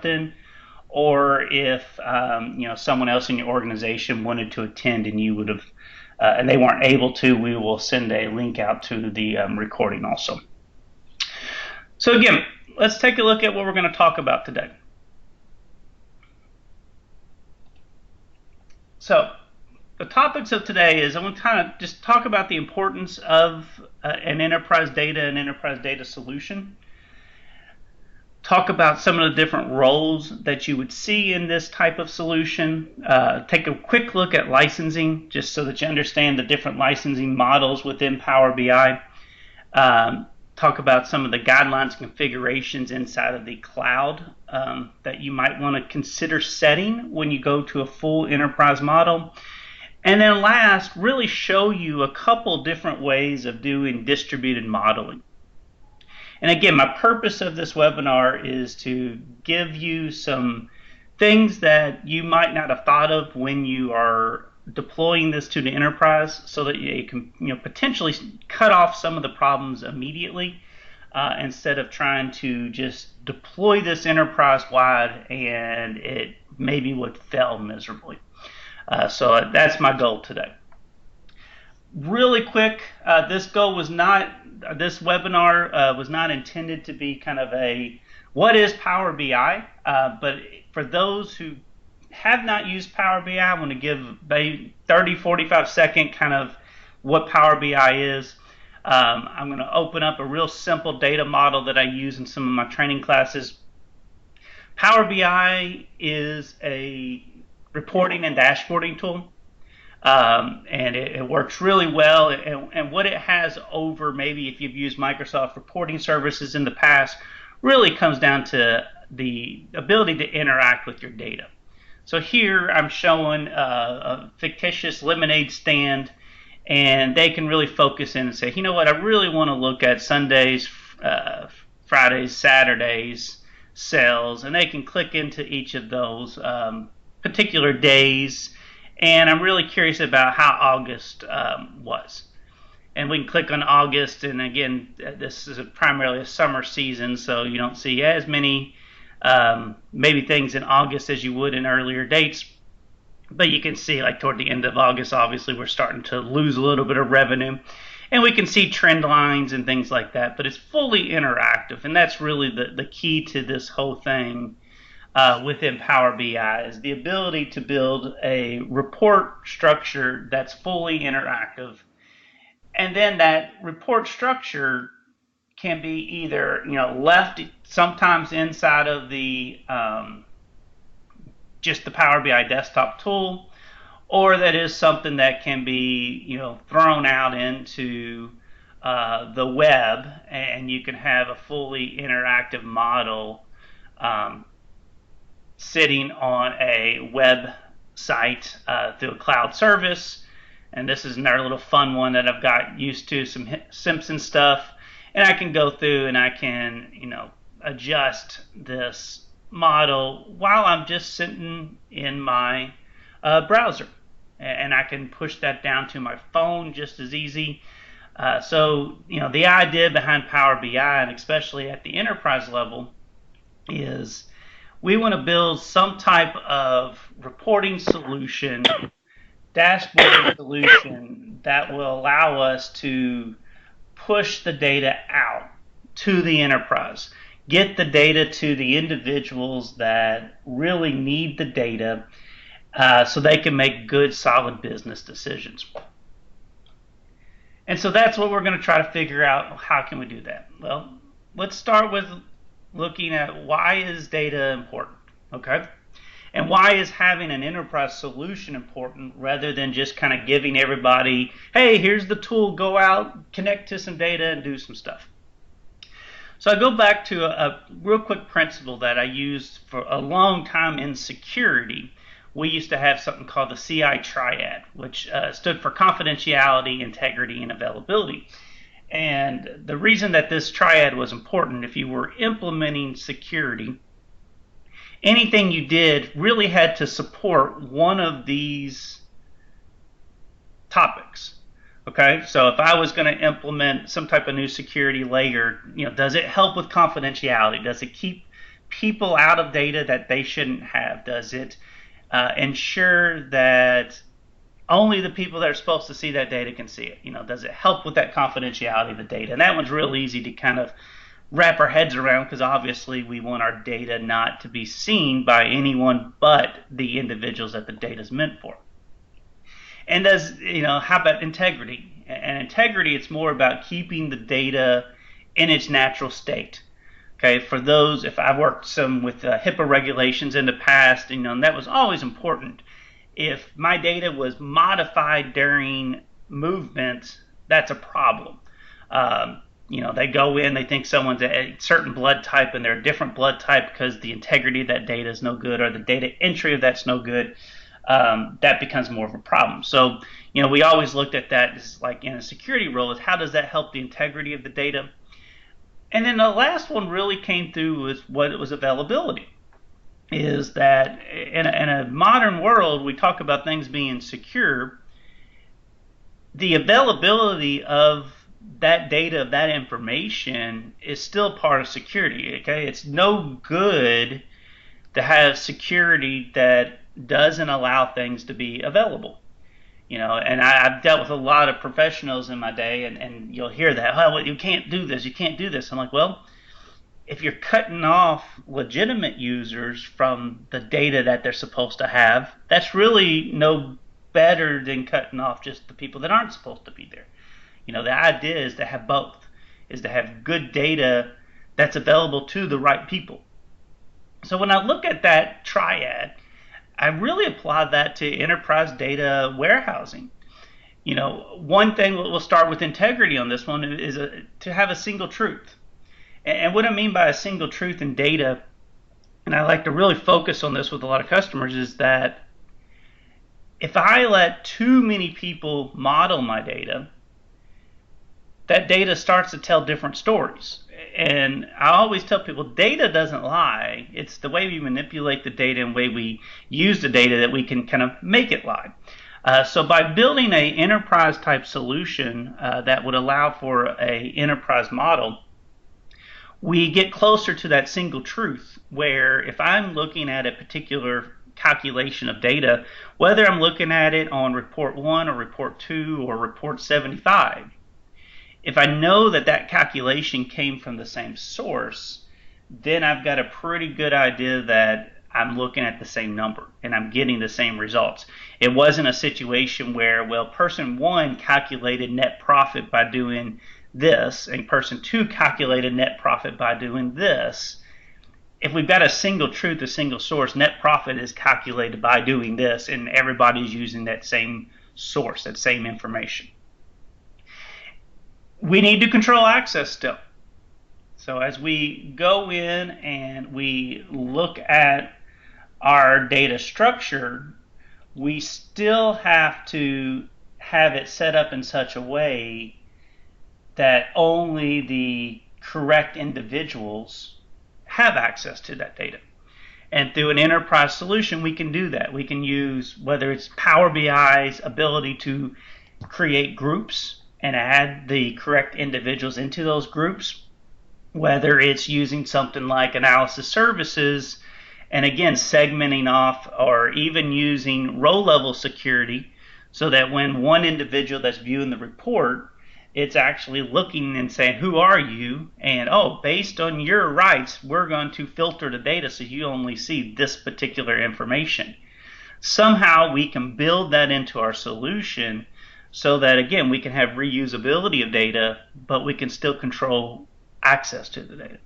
something, or if someone else in your organization wanted to attend and you would have, and they weren't able to, we will send a link out to the recording also. So again, let's take a look at what we're going to talk about today. So the topics of today is I'm going to kind of just talk about the importance of an enterprise data solution. Talk about some of the different roles that you would see in this type of solution. Take a quick look at licensing, just so that you understand the different licensing models within Power BI. Talk about some of the guidelines and configurations inside of the cloud that you might want to consider setting when you go to a full enterprise model. And then last, really show you a couple different ways of doing distributed modeling. And again, my purpose of this webinar is to give you some things that you might not have thought of when you are deploying this to the enterprise, so that you can potentially cut off some of the problems immediately instead of trying to just deploy this enterprise wide and it maybe would fail miserably. So that's my goal today. Really quick, this webinar was not intended to be kind of a what is Power BI, but for those who have not used Power BI, I want to give a 30-45 second kind of what Power BI is. I'm going to open up a real simple data model that I use in some of my training classes. Power BI is a reporting and dashboarding tool. And it works really well. And what it has over maybe if you've used Microsoft reporting services in the past really comes down to the ability to interact with your data. So here I'm showing a fictitious lemonade stand, and they can really focus in and say, you know what, I really want to look at Sundays, Fridays, Saturdays sales, and they can click into each of those particular days. And I'm really curious about how August was. And we can click on August, and again, this is primarily a summer season, so you don't see as many maybe things in August as you would in earlier dates. But you can see, like toward the end of August, obviously we're starting to lose a little bit of revenue. And we can see trend lines and things like that, but it's fully interactive, and that's really the key to this whole thing. Within Power BI is the ability to build a report structure that's fully interactive. And then that report structure can be either left sometimes inside of the just the Power BI desktop tool, or that is something that can be thrown out into the web, and you can have a fully interactive model sitting on a web site through a cloud service. And this is another little fun one that I've got used to, some Simpson stuff. And I can go through and I can, adjust this model while I'm just sitting in my browser. And I can push that down to my phone just as easy. So the idea behind Power BI, and especially at the enterprise level, is we want to build some type of reporting solution, dashboard solution that will allow us to push the data out to the enterprise, get the data to the individuals that really need the data so they can make good, solid business decisions. And so that's what we're going to try to figure out. How can we do that? Well, let's start with looking at why is data important, okay? And why is having an enterprise solution important rather than just kind of giving everybody, hey, here's the tool, go out, connect to some data and do some stuff. So I go back to a real quick principle that I used for a long time in security. We used to have something called the CI triad, which stood for confidentiality, integrity, and availability. And the reason that this triad was important, if you were implementing security, anything you did really had to support one of these topics. Okay, so if I was going to implement some type of new security layer, does it help with confidentiality? Does it keep people out of data that they shouldn't have? Does it ensure that only the people that are supposed to see that data can see it? Does it help with that confidentiality of the data? And that one's real easy to kind of wrap our heads around, because obviously we want our data not to be seen by anyone but the individuals that the data is meant for. And how about integrity? And integrity, it's more about keeping the data in its natural state. Okay, for those, if I've worked some with HIPAA regulations in the past, and that was always important. If my data was modified during movements, that's a problem. They go in, they think someone's a certain blood type, and they're a different blood type because the integrity of that data is no good, or the data entry of that's no good. That becomes more of a problem. So, we always looked at that as like in a security role, is how does that help the integrity of the data? And then the last one really came through with what it was availability. Is that in a modern world, we talk about things being secure. The availability of that data, of that information, is still part of security. Okay, it's no good to have security that doesn't allow things to be available. And I've dealt with a lot of professionals in my day, and you'll hear that, well, you can't do this, you can't do this. I'm like, well, if you're cutting off legitimate users from the data that they're supposed to have, that's really no better than cutting off just the people that aren't supposed to be there. The idea is to have both, is to have good data that's available to the right people. So when I look at that triad, I really apply that to enterprise data warehousing. One thing, we'll start with integrity on this one, is to have a single truth. And what I mean by a single truth in data, and I like to really focus on this with a lot of customers, is that if I let too many people model my data, that data starts to tell different stories. And I always tell people, data doesn't lie. It's the way we manipulate the data and the way we use the data that we can kind of make it lie. So by building an enterprise type solution that would allow for an enterprise model, we get closer to that single truth, where if I'm looking at a particular calculation of data, whether I'm looking at it on report 1 or report 2 or report 75, if I know that that calculation came from the same source, then I've got a pretty good idea that I'm looking at the same number and I'm getting the same results. It wasn't a situation where, well, person 1 calculated net profit by doing this and person 2 calculated net profit by doing this. If we've got a single truth, a single source, net profit is calculated by doing this, and everybody's using that same source, that same information. We need to control access still. So as we go in and we look at our data structure, we still have to have it set up in such a way that only the correct individuals have access to that data. And through an enterprise solution, we can do that. We can use, whether it's Power BI's ability to create groups and add the correct individuals into those groups, whether it's using something like analysis services, and again, segmenting off, or even using row-level security, so that when one individual that's viewing the report, it's actually looking and saying, who are you? And, oh, based on your rights, we're going to filter the data so you only see this particular information. Somehow we can build that into our solution so that, again, we can have reusability of data, but we can still control access to the data.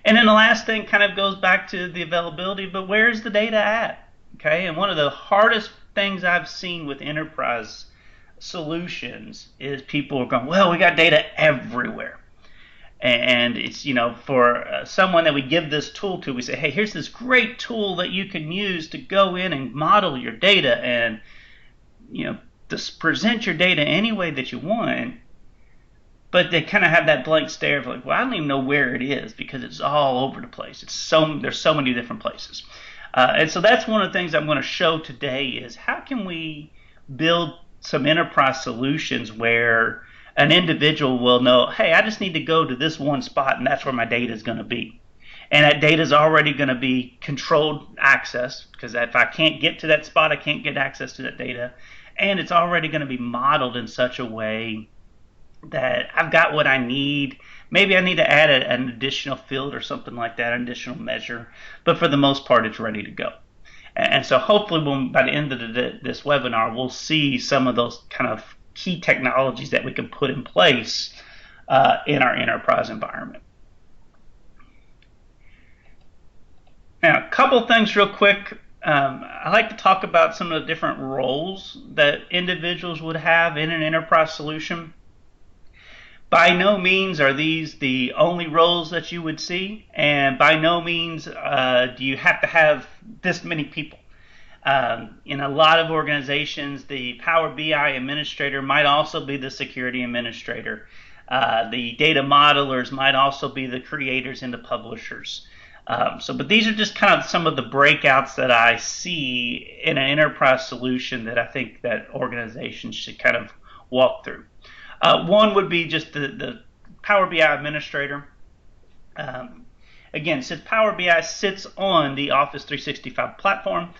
And then the last thing kind of goes back to the availability, but where is the data at? Okay, and one of the hardest things I've seen with enterprise solutions is people are going, well, we got data everywhere. And it's, for someone that we give this tool to, we say, hey, here's this great tool that you can use to go in and model your data and, just present your data any way that you want. But they kind of have that blank stare of like, well, I don't even know where it is because it's all over the place. There's so many different places. And so that's one of the things I'm going to show today is how can we build some enterprise solutions where an individual will know, hey, I just need to go to this one spot and that's where my data is going to be. And that data is already going to be controlled access, because if I can't get to that spot, I can't get access to that data. And it's already going to be modeled in such a way that I've got what I need. Maybe I need to add an additional field or something like that, an additional measure. But for the most part, it's ready to go. And so hopefully by the end of this webinar, we'll see some of those kind of key technologies that we can put in place in our enterprise environment. Now, a couple things real quick. I like to talk about some of the different roles that individuals would have in an enterprise solution. By no means are these the only roles that you would see, and by no means do you have to have this many people. In a lot of organizations, the Power BI administrator might also be the security administrator. The data modelers might also be the creators and the publishers. But these are just kind of some of the breakouts that I see in an enterprise solution that I think that organizations should kind of walk through. One would be just the Power BI administrator. Again, since Power BI sits on the Office 365 platform,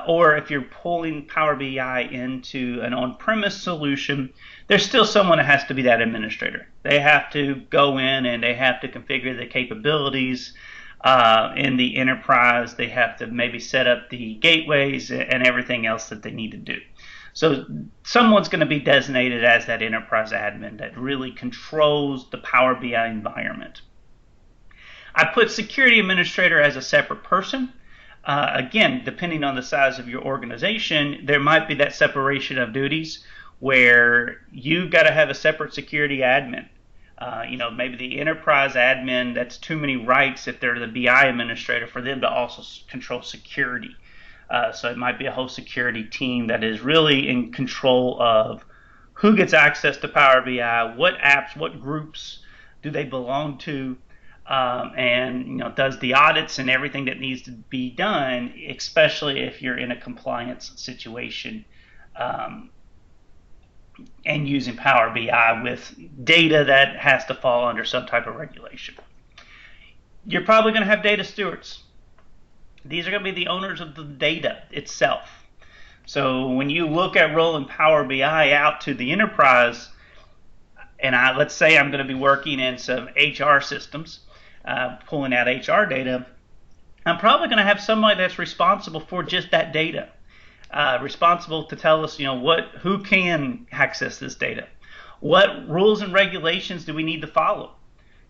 or if you're pulling Power BI into an on-premise solution, there's still someone that has to be that administrator. They have to go in and they have to configure the capabilities in the enterprise. They have to maybe set up the gateways and everything else that they need to do. So someone's going to be designated as that enterprise admin that really controls the Power BI environment. I put security administrator as a separate person. Again, depending on the size of your organization, there might be that separation of duties where you've got to have a separate security admin. Maybe the enterprise admin, that's too many rights if they're the BI administrator for them to also control security. So it might be a whole security team that is really in control of who gets access to Power BI, what apps, what groups do they belong to, and does the audits and everything that needs to be done, especially if you're in a compliance situation and using Power BI with data that has to fall under some type of regulation. You're probably going to have data stewards. These are going to be the owners of the data itself. So when you look at rolling Power BI out to the enterprise, and let's say I'm going to be working in some HR systems, pulling out HR data, I'm probably going to have somebody that's responsible for just that data, responsible to tell us, who can access this data, what rules and regulations do we need to follow.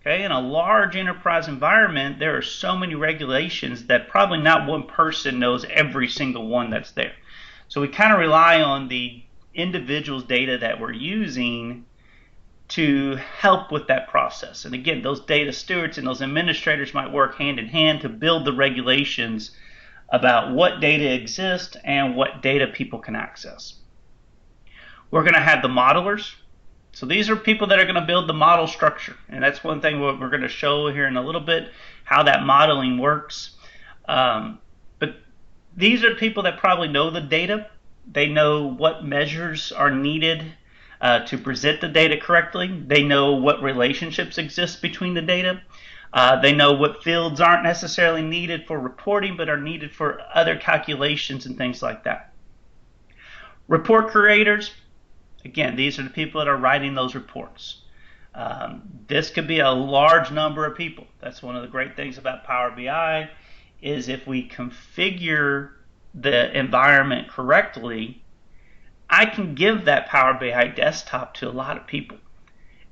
Okay, in a large enterprise environment, there are so many regulations that probably not one person knows every single one that's there. So we kind of rely on the individual's data that we're using to help with that process. And again, those data stewards and those administrators might work hand in hand to build the regulations about what data exists and what data people can access. We're going to have the modelers. So these are people that are going to build the model structure. And that's one thing we're going to show here in a little bit, how that modeling works. But these are people that probably know the data. They know what measures are needed to present the data correctly. They know what relationships exist between the data. They know what fields aren't necessarily needed for reporting but are needed for other calculations and things like that. Report creators. Again, these are the people that are writing those reports. This could be a large number of people. That's one of the great things about Power BI is if we configure the environment correctly, I can give that Power BI desktop to a lot of people.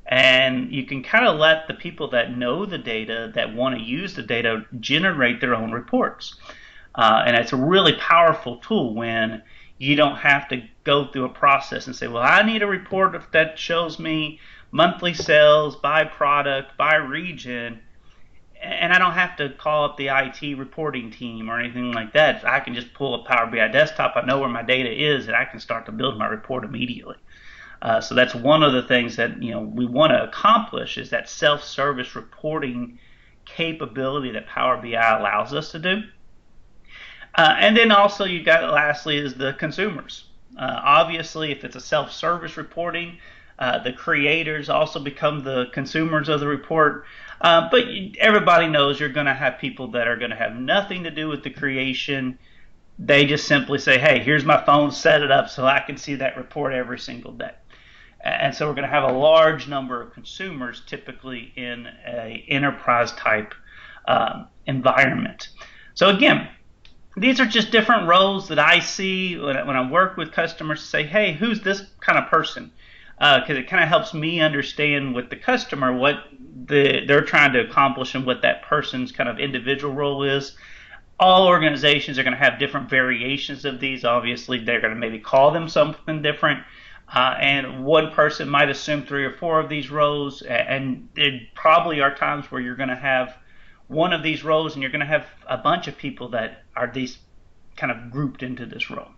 And you can kind of let the people that know the data, that want to use the data, generate their own reports. And it's a really powerful tool when you don't have to go through a process and say, well, I need a report that shows me monthly sales by product, by region, and I don't have to call up the IT reporting team or anything like that. I can just pull a Power BI desktop. I know where my data is, and I can start to build my report immediately. So that's one of the things that we want to accomplish is that self-service reporting capability that Power BI allows us to do. And then also you got lastly is the consumers. Obviously, if it's a self-service reporting, the creators also become the consumers of the report. But everybody knows you're going to have people that are going to have nothing to do with the creation. They just simply say, hey, here's my phone, set it up so I can see that report every single day. And so we're going to have a large number of consumers typically in a enterprise type environment. So again, these are just different roles that I see when I work with customers to say, hey, who's this kind of person? Because it kind of helps me understand with the customer what they're trying to accomplish and what that person's kind of individual role is. All organizations are going to have different variations of these. Obviously, they're going to maybe call them something different. And one person might assume 3 or 4 of these roles. And there probably are times where you're going to have one of these roles and you're going to have a bunch of people that are these kind of grouped into this role.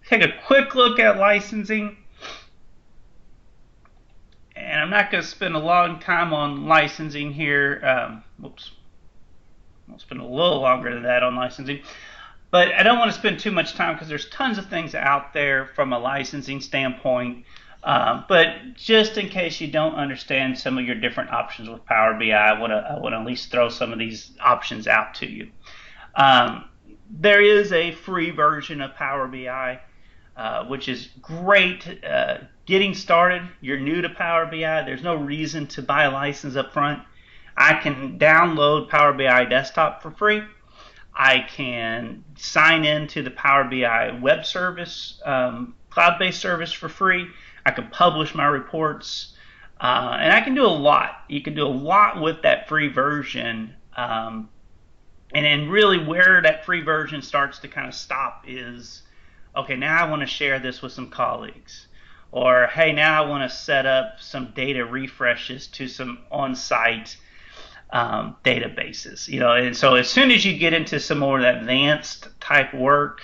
Take a quick look at licensing. And I'm not going to spend a long time on licensing here. Whoops. I'll spend a little longer than that on licensing. But I don't want to spend too much time because there's tons of things out there from a licensing standpoint. But just in case you don't understand some of your different options with Power BI, I want to at least throw some of these options out to you. There is a free version of Power BI, which is great. Getting started, you're new to Power BI, there's no reason to buy a license up front. I can download Power BI Desktop for free. I can sign into the Power BI web service, cloud-based service for free. I can publish my reports, and I can do a lot. You can do a lot with that free version. And then really where that free version starts to kind of stop is, okay, now I want to share this with some colleagues. Or, hey, now I want to set up some data refreshes to some on-site databases. And so as soon as you get into some more of that advanced type work,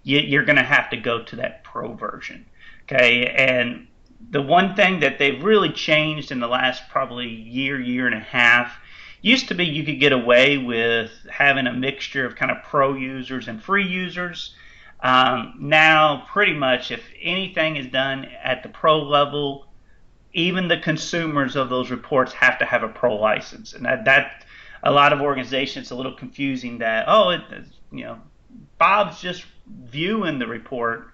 you're going to have to go to that pro version. Okay, and the one thing that they've really changed in the last probably year and a half, used to be you could get away with having a mixture of kind of pro users and free users. Now, pretty much, if anything is done at the pro level, even the consumers of those reports have to have a pro license. And that a lot of organizations, it's a little confusing that, Bob's just viewing the report.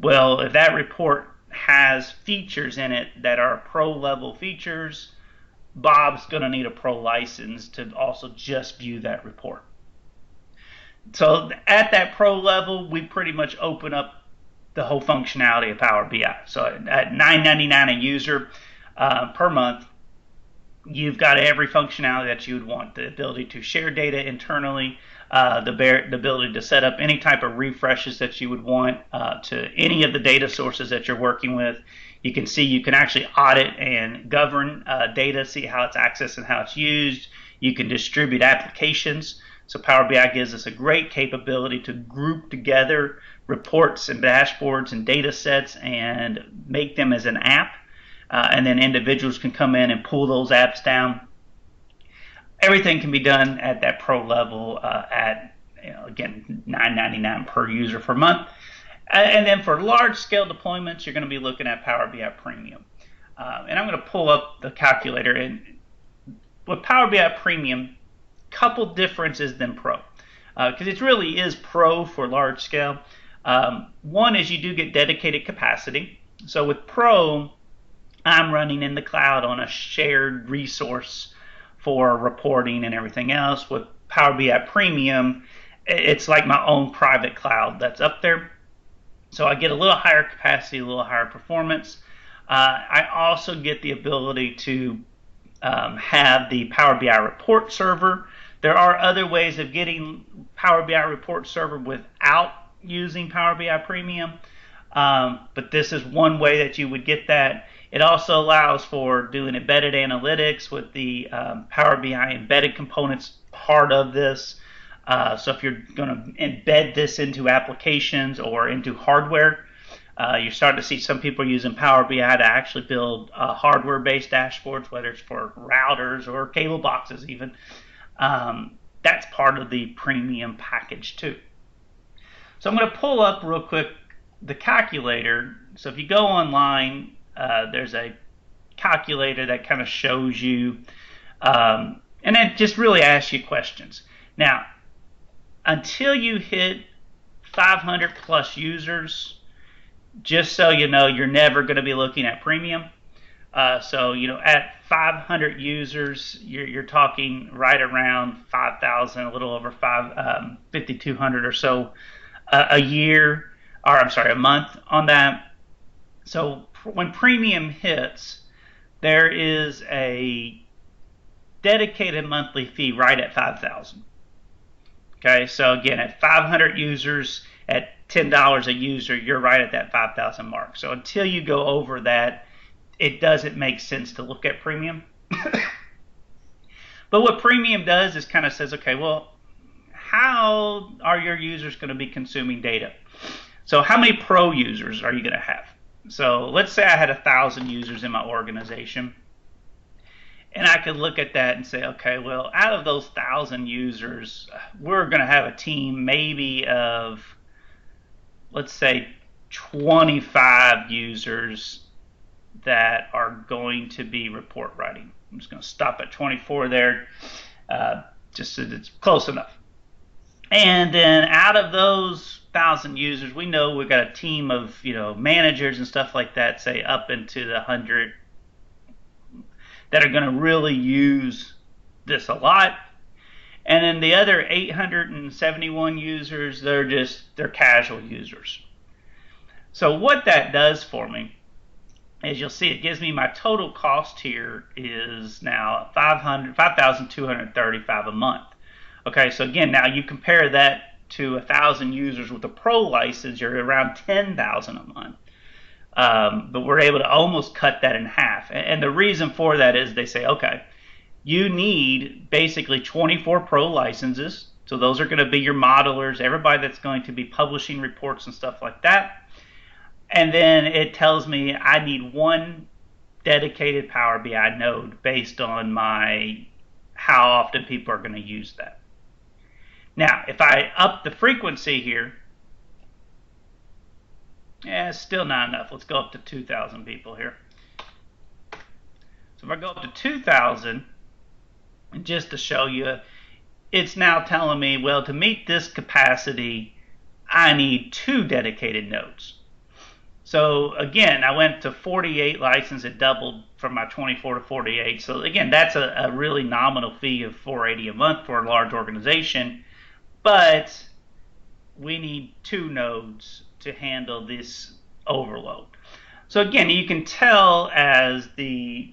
Well, if that report has features in it that are pro level features, Bob's going to need a pro license to also just view that report. So at that pro level, we pretty much open up the whole functionality of Power BI. So at $9.99 a user per month, you've got every functionality that you would want. The ability to share data internally, the ability to set up any type of refreshes that you would want to any of the data sources that you're working with. You can actually audit and govern data, see how it's accessed and how it's used. You can distribute applications. So Power BI gives us a great capability to group together reports and dashboards and data sets and make them as an app. And then individuals can come in and pull those apps down. Everything can be done at that pro level at, again, $9.99 per user per month. And then for large scale deployments, you're going to be looking at Power BI Premium. And I'm going to pull up the calculator. And with Power BI Premium, couple differences than Pro, because it really is Pro for large scale. One is you do get dedicated capacity. So with Pro, I'm running in the cloud on a shared resource for reporting and everything else. With Power BI Premium, it's like my own private cloud that's up there. So I get a little higher capacity, a little higher performance. I also get the ability to have the Power BI report server. There are other ways of getting Power BI report server without using Power BI Premium, but this is one way that you would get that. It also allows for doing embedded analytics with the Power BI embedded components part of this. So if you're going to embed this into applications or into hardware, you're starting to see some people using Power BI to actually build hardware-based dashboards, whether it's for routers or cable boxes even. That's part of the premium package too. So I'm going to pull up real quick the calculator. So if you go online, there's a calculator that kind of shows you, and it just really asks you questions. Now, until you hit 500 plus users, just so you know, you're never going to be looking at premium. So, at 500 users, you're talking right around 5,000, a little over 5,200 or so a year, or I'm sorry, a month on that. So when premium hits, there is a dedicated monthly fee right at 5,000. Okay, so again, at 500 users, at $10 a user, you're right at that 5,000 mark. So until you go over that, it doesn't make sense to look at premium. But what premium does is kind of says, okay, well, how are your users going to be consuming data? So how many pro users are you going to have? So let's say I had 1,000 users in my organization, and I could look at that and say, okay, well, out of those 1,000 users, we're going to have a team maybe of, let's say, 25 users that are going to be report writing. I'm just going to stop at 24 there, just so it's close enough. And then out of those 1,000 users, we know we've got a team of managers and stuff like that, say up into the 100, that are going to really use this a lot. And then the other 871 users, they're casual users. So what that does for me, as you'll see, it gives me my total cost here is now $5,235 a month. Okay, so again, now you compare that to 1,000 users with a pro license, you're around 10,000 a month. But we're able to almost cut that in half. And the reason for that is they say, okay, you need basically 24 pro licenses. So those are going to be your modelers, everybody that's going to be publishing reports and stuff like that. And then it tells me I need one dedicated Power BI node based on how often people are going to use that. Now, if I up the frequency here, it's still not enough. Let's go up to 2,000 people here. So if I go up to 2,000, just to show you, it's now telling me, well, to meet this capacity, I need 2 dedicated nodes. So again, I went to 48 license. It doubled from my 24 to 48. So again, that's a really nominal fee of $480 a month for a large organization. But we need 2 nodes to handle this overload. So again, you can tell as the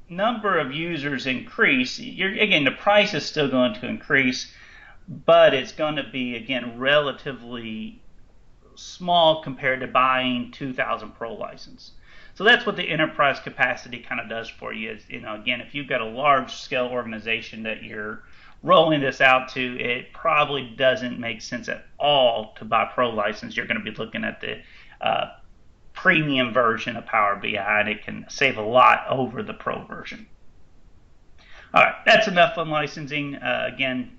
number of users increase, again, the price is still going to increase, but it's going to be, again, relatively small compared to buying 2,000 pro license. So that's what the enterprise capacity kind of does for you. Is, again, if you've got a large scale organization that you're rolling this out to, it probably doesn't make sense at all to buy pro license. You're going to be looking at the premium version of Power BI, and it can save a lot over the pro version. All right, that's enough on licensing. Again,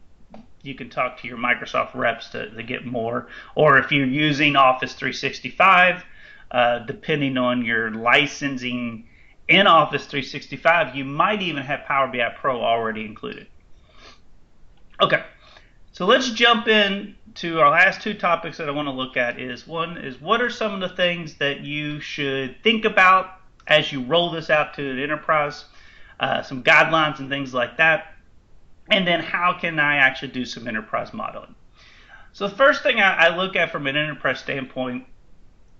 you can talk to your Microsoft reps to get more, or if you're using Office 365, depending on your licensing in Office 365, you might even have Power BI Pro already included. Okay, so let's jump in to our last 2 topics that I want to look at. One is what are some of the things that you should think about as you roll this out to an enterprise, some guidelines and things like that, and then how can I actually do some enterprise modeling. So the first thing I look at from an enterprise standpoint,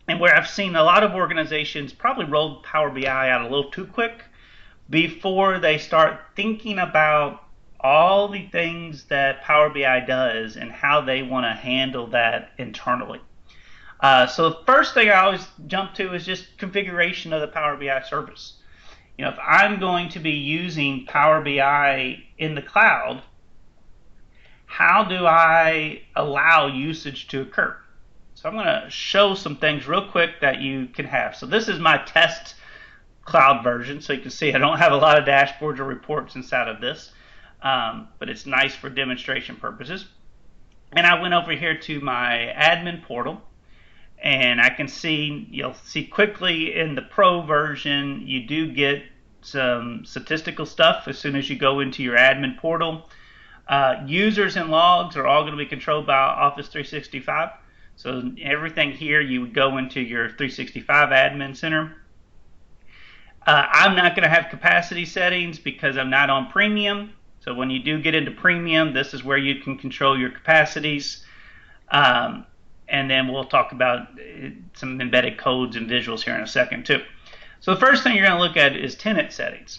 and where I've seen a lot of organizations probably roll Power BI out a little too quick before they start thinking about all the things that Power BI does and how they want to handle that internally. So the first thing I always jump to is just configuration of the Power BI service. If I'm going to be using Power BI in the cloud, how do I allow usage to occur? So I'm going to show some things real quick that you can have. So this is my test cloud version. So you can see I don't have a lot of dashboards or reports inside of this. But it's nice for demonstration purposes. And I went over here to my admin portal, and I can see, you'll see quickly in the Pro version, you do get some statistical stuff as soon as you go into your admin portal. Users and logs are all going to be controlled by Office 365. So everything here, you would go into your 365 admin center. I'm not going to have capacity settings because I'm not on premium. So when you do get into premium, this is where you can control your capacities. And then we'll talk about some embedded codes and visuals here in a second too. So the first thing you're going to look at is tenant settings.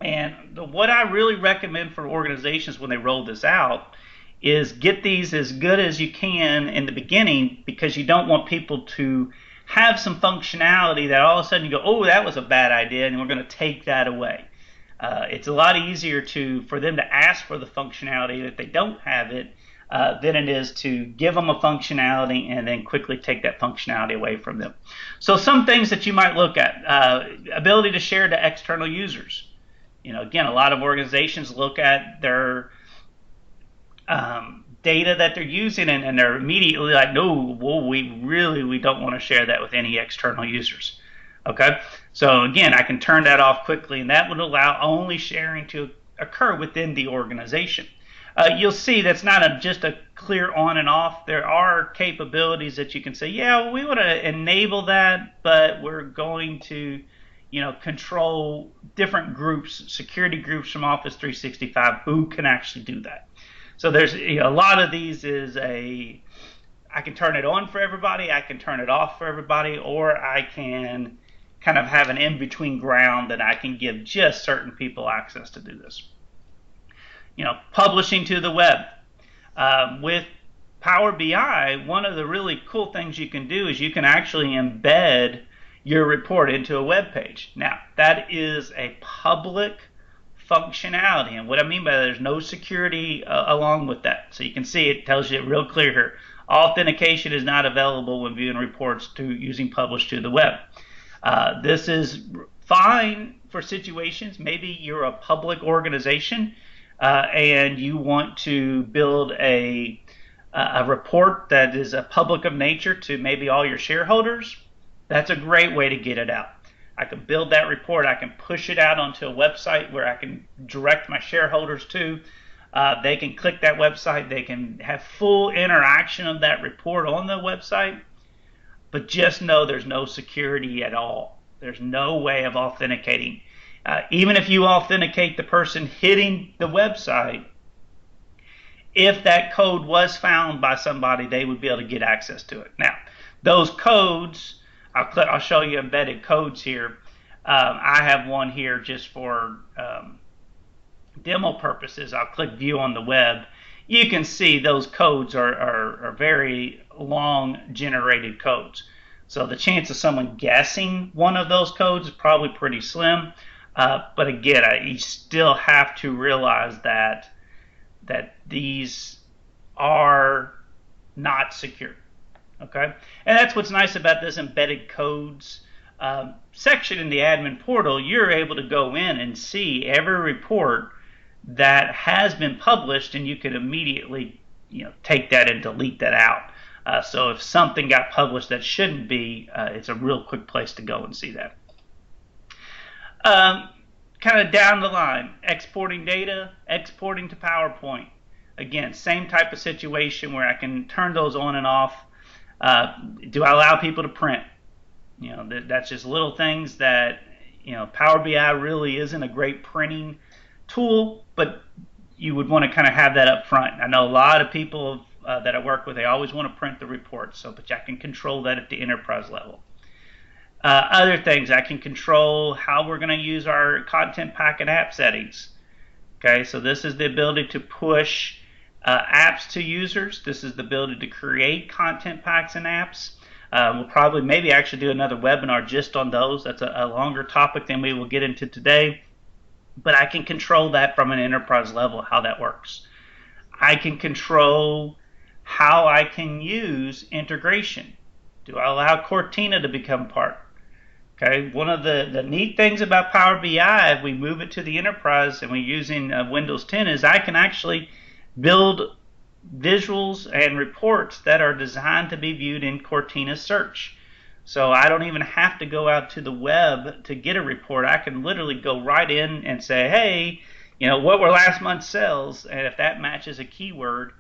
And what I really recommend for organizations when they roll this out is get these as good as you can in the beginning, because you don't want people to have some functionality that all of a sudden you go, oh, that was a bad idea, and we're going to take that away. It's a lot easier for them to ask for the functionality if they don't have it than it is to give them a functionality and then quickly take that functionality away from them. So some things that you might look at, ability to share to external users. Again, a lot of organizations look at their data that they're using and they're immediately like, no, well, we don't want to share that with any external users. Okay, so again, I can turn that off quickly, and that would allow only sharing to occur within the organization. You'll see that's not just a clear on and off. There are capabilities that you can say, yeah, we want to enable that, but we're going to control different groups, security groups from Office 365 who can actually do that. So there's a lot of these I can turn it on for everybody, I can turn it off for everybody, or I can kind of have an in-between ground that I can give just certain people access to do this. Publishing to the web. With Power BI, one of the really cool things you can do is you can actually embed your report into a web page. Now, that is a public functionality, and what I mean by that, there's no security along with that. So you can see it tells you real clear here. Authentication is not available when viewing reports using Publish to the web. This is fine for situations. Maybe you're a public organization and you want to build a report that is a public of nature to maybe all your shareholders. That's a great way to get it out. I can build that report. I can push it out onto a website where I can direct my shareholders to. They can click that website. They can have full interaction of that report on the website. But just know there's no security at all. There's no way of authenticating. Even if you authenticate the person hitting the website, if that code was found by somebody, they would be able to get access to it. Now, those codes, I'll show you embedded codes here. I have one here just for demo purposes. I'll click View on the web. You can see those codes are very long generated codes. So the chance of someone guessing one of those codes is probably pretty slim. But again, you still have to realize that these are not secure. Okay, and that's what's nice about this embedded codes section in the admin portal. You're able to go in and see every report that has been published, and you can immediately take that and delete that out. So if something got published that shouldn't be, it's a real quick place to go and see that. Kind of down the line, exporting data, exporting to PowerPoint. Again, same type of situation where I can turn those on and off. Do I allow people to print? That's just little things that, Power BI really isn't a great printing tool, but you would want to kind of have that up front. I know a lot of people that I work with, they always want to print the reports, but I can control that at the enterprise level. Other things, I can control how we're going to use our content pack and app settings. Okay, so this is the ability to push apps to users. This is the ability to create content packs and apps. We'll probably maybe actually do another webinar just on those. That's a longer topic than we will get into today. But I can control that from an enterprise level, how that works. I can control how I can use integration. Do I allow Cortina to become part? Okay, one of the neat things about Power BI, if we move it to the enterprise and we're using Windows 10, is I can actually build visuals and reports that are designed to be viewed in Cortina search. So I don't even have to go out to the web to get a report. I can literally go right in and say, hey, what were last month's sales? And if that matches a keyword,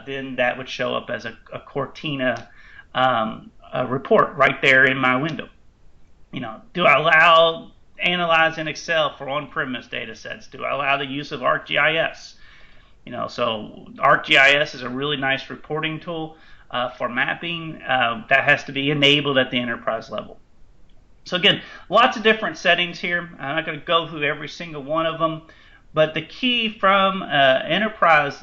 then that would show up as a Cortina a report right there in my window. Do I allow analyze in Excel for on-premise data sets? Do I allow the use of ArcGIS? So ArcGIS is a really nice reporting tool for mapping that has to be enabled at the enterprise level. So again, lots of different settings here. I'm not going to go through every single one of them, but the key from enterprise,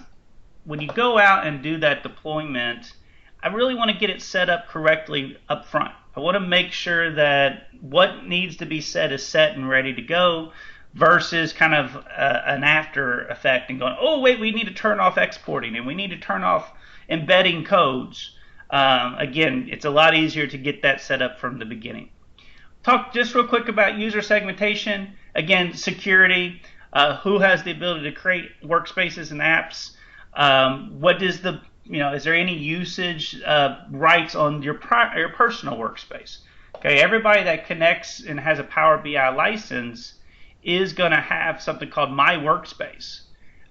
when you go out and do that deployment, I really want to get it set up correctly up front. I want to make sure that what needs to be set is set and ready to go versus kind of an after effect and going, oh, wait, we need to turn off exporting and we need to turn off embedding codes. Again, it's a lot easier to get that set up from the beginning. Talk just real quick about user segmentation. Again, security, who has the ability to create workspaces and apps. What is the is there any usage rights on your personal workspace? Okay, everybody that connects and has a Power BI license is going to have something called My Workspace.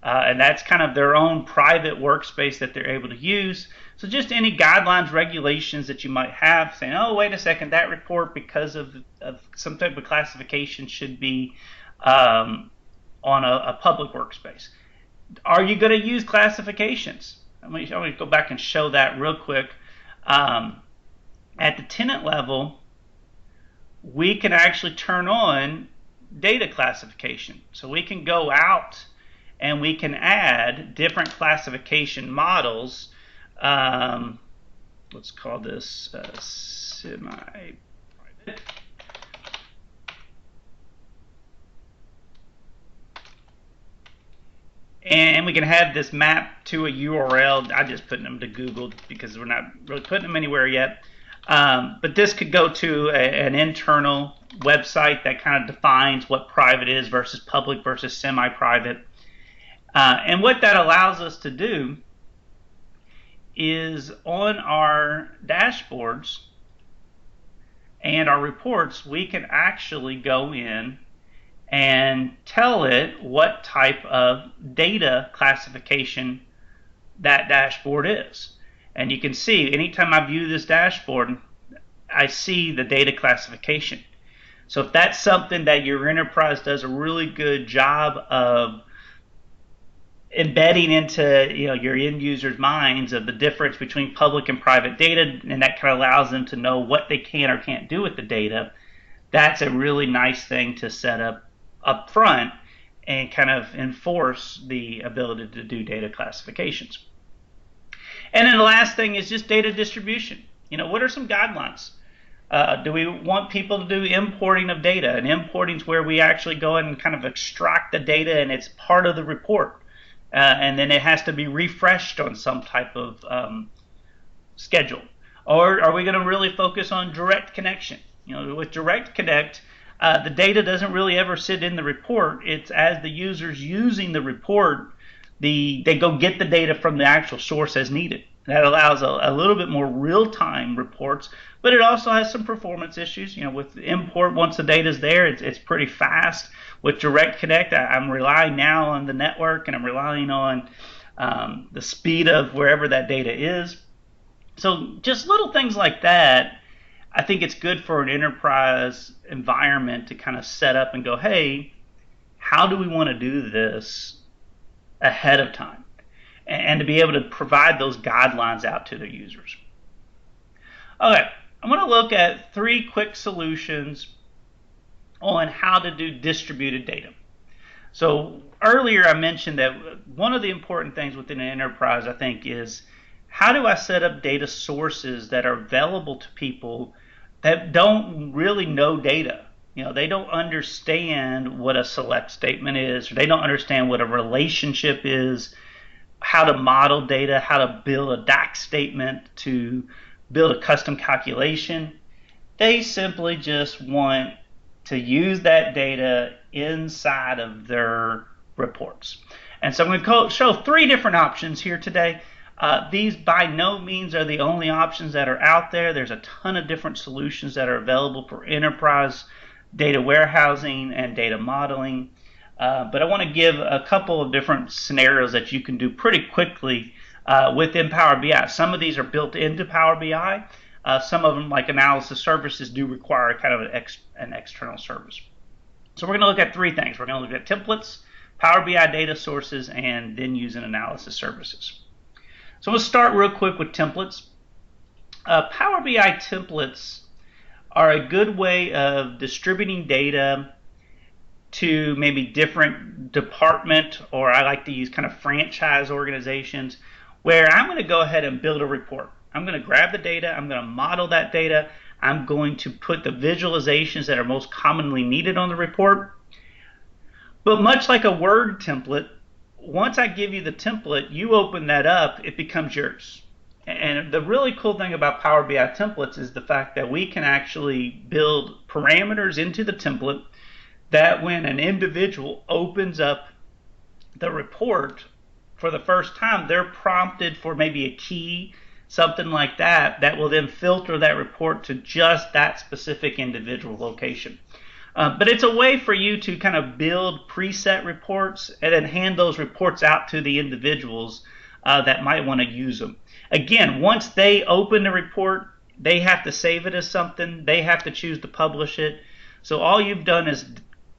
And that's kind of their own private workspace that they're able to use. So just any guidelines, regulations that you might have saying, oh, wait a second, that report, because of some type of classification, should be on a public workspace. Are you going to use classifications? I'm going to go back and show that real quick. At the tenant level, we can actually turn on data classification. So we can go out and we can add different classification models. Let's call this semi-private. And we can have this map to a URL. I just put them to Google because we're not really putting them anywhere yet. But this could go to an internal website that kind of defines what private is versus public versus semi-private. And what that allows us to do is on our dashboards and our reports, we can actually go in and tell it what type of data classification that dashboard is. And you can see anytime I view this dashboard, I see the data classification. So if that's something that your enterprise does a really good job of embedding into your end users' minds of the difference between public and private data, and that kind of allows them to know what they can or can't do with the data, that's a really nice thing to set up front and kind of enforce the ability to do data classifications. And then the last thing is just data distribution. What are some guidelines? Do we want people to do importing of data? And importing is where we actually go in and kind of extract the data and it's part of the report. And then it has to be refreshed on some type of schedule. Or are we going to really focus on direct connection? With direct connect, the data doesn't really ever sit in the report. It's as the user's using the report, they go get the data from the actual source as needed. That allows a little bit more real-time reports, but it also has some performance issues. With import, once the data's there, it's pretty fast. With Direct Connect, I'm relying now on the network, and I'm relying on the speed of wherever that data is. So just little things like that, I think it's good for an enterprise environment to kind of set up and go, hey, how do we want to do this ahead of time? And to be able to provide those guidelines out to their users. Okay, I'm going to look at 3 quick solutions on how to do distributed data. So earlier I mentioned that one of the important things within an enterprise, I think, is how do I set up data sources that are available to people that don't really know data? They don't understand what a select statement is, or they don't understand what a relationship is, how to model data, how to build a DAX statement, to build a custom calculation. They simply just want to use that data inside of their reports. And so I'm going to show 3 different options here today. These by no means are the only options that are out there. There's a ton of different solutions that are available for enterprise data warehousing and data modeling. But I want to give a couple of different scenarios that you can do pretty quickly within Power BI. Some of these are built into Power BI. Some of them, like analysis services, do require kind of an external service. So we're going to look at three things. We're going to look at templates, Power BI data sources, and then using analysis services. So we'll start real quick with templates. Power BI templates are a good way of distributing data to maybe different department, or I like to use kind of franchise organizations, where I'm going to go ahead and build a report. I'm going to grab the data, I'm going to model that data, I'm going to put the visualizations that are most commonly needed on the report. But much like a Word template, once I give you the template, you open that up, it becomes yours. And the really cool thing about Power BI templates is the fact that we can actually build parameters into the template that when an individual opens up the report for the first time, they're prompted for maybe a key, something like that, that will then filter that report to just that specific individual location. But it's a way for you to kind of build preset reports and then hand those reports out to the individuals that might want to use them. Again, once they open the report, they have to save it as something. They have to choose to publish it. So all you've done is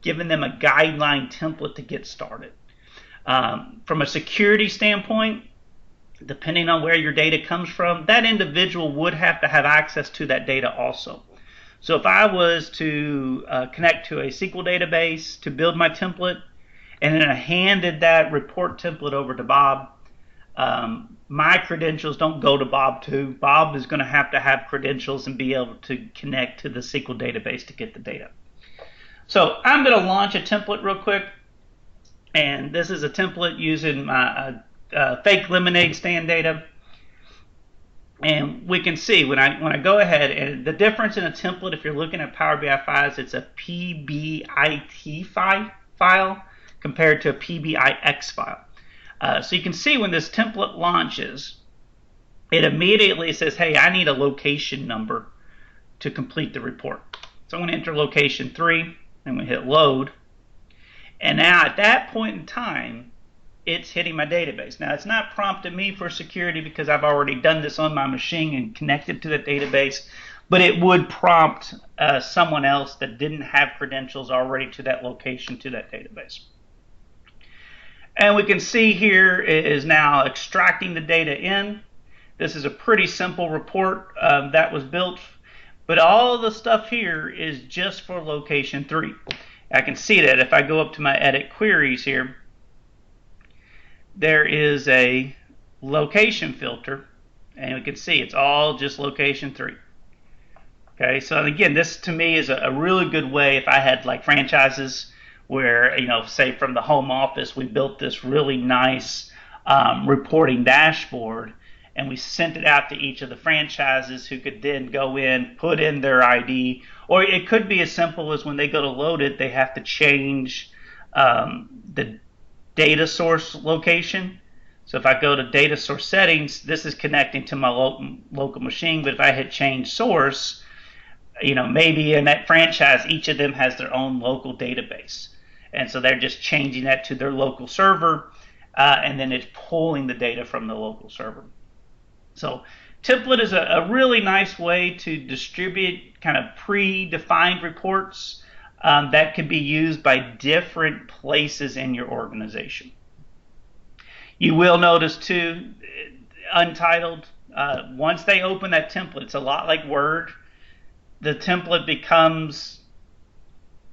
given them a guideline template to get started. From a security standpoint, depending on where your data comes from, that individual would have to have access to that data also. So if I was to connect to a SQL database to build my template, and then I handed that report template over to Bob, my credentials don't go to Bob too. Bob is going to have credentials and be able to connect to the SQL database to get the data. So I'm going to launch a template real quick, and this is a template using my fake lemonade stand data. And we can see when I go ahead, and the difference in a template, if you're looking at Power BI files, it's a PBIT file compared to a PBIX file. So you can see when this template launches, it immediately says, hey, I need a location number to complete the report. So I'm going to enter location 3, and we hit load. And now at that point in time, it's hitting my database. Now it's not prompting me for security because I've already done this on my machine and connected to the database, but it would prompt someone else that didn't have credentials already to that location, to that database. And we can see here it is now extracting the data in. This is a pretty simple report that was built, but all of the stuff here is just for location 3. I can see that if I go up to my edit queries here, there is a location filter, and we can see it's all just location 3. Okay, so again, this to me is a really good way if I had like franchises where, say from the home office, we built this really nice reporting dashboard, and we sent it out to each of the franchises who could then go in, put in their ID, or it could be as simple as when they go to load it, they have to change the data source location. So if I go to data source settings, this is connecting to my local machine, but if I hit change source, maybe in that franchise, each of them has their own local database. And so they're just changing that to their local server, and then it's pulling the data from the local server. So template is a really nice way to distribute kind of predefined reports that can be used by different places in your organization. You will notice too, Untitled, once they open that template, it's a lot like Word. The template becomes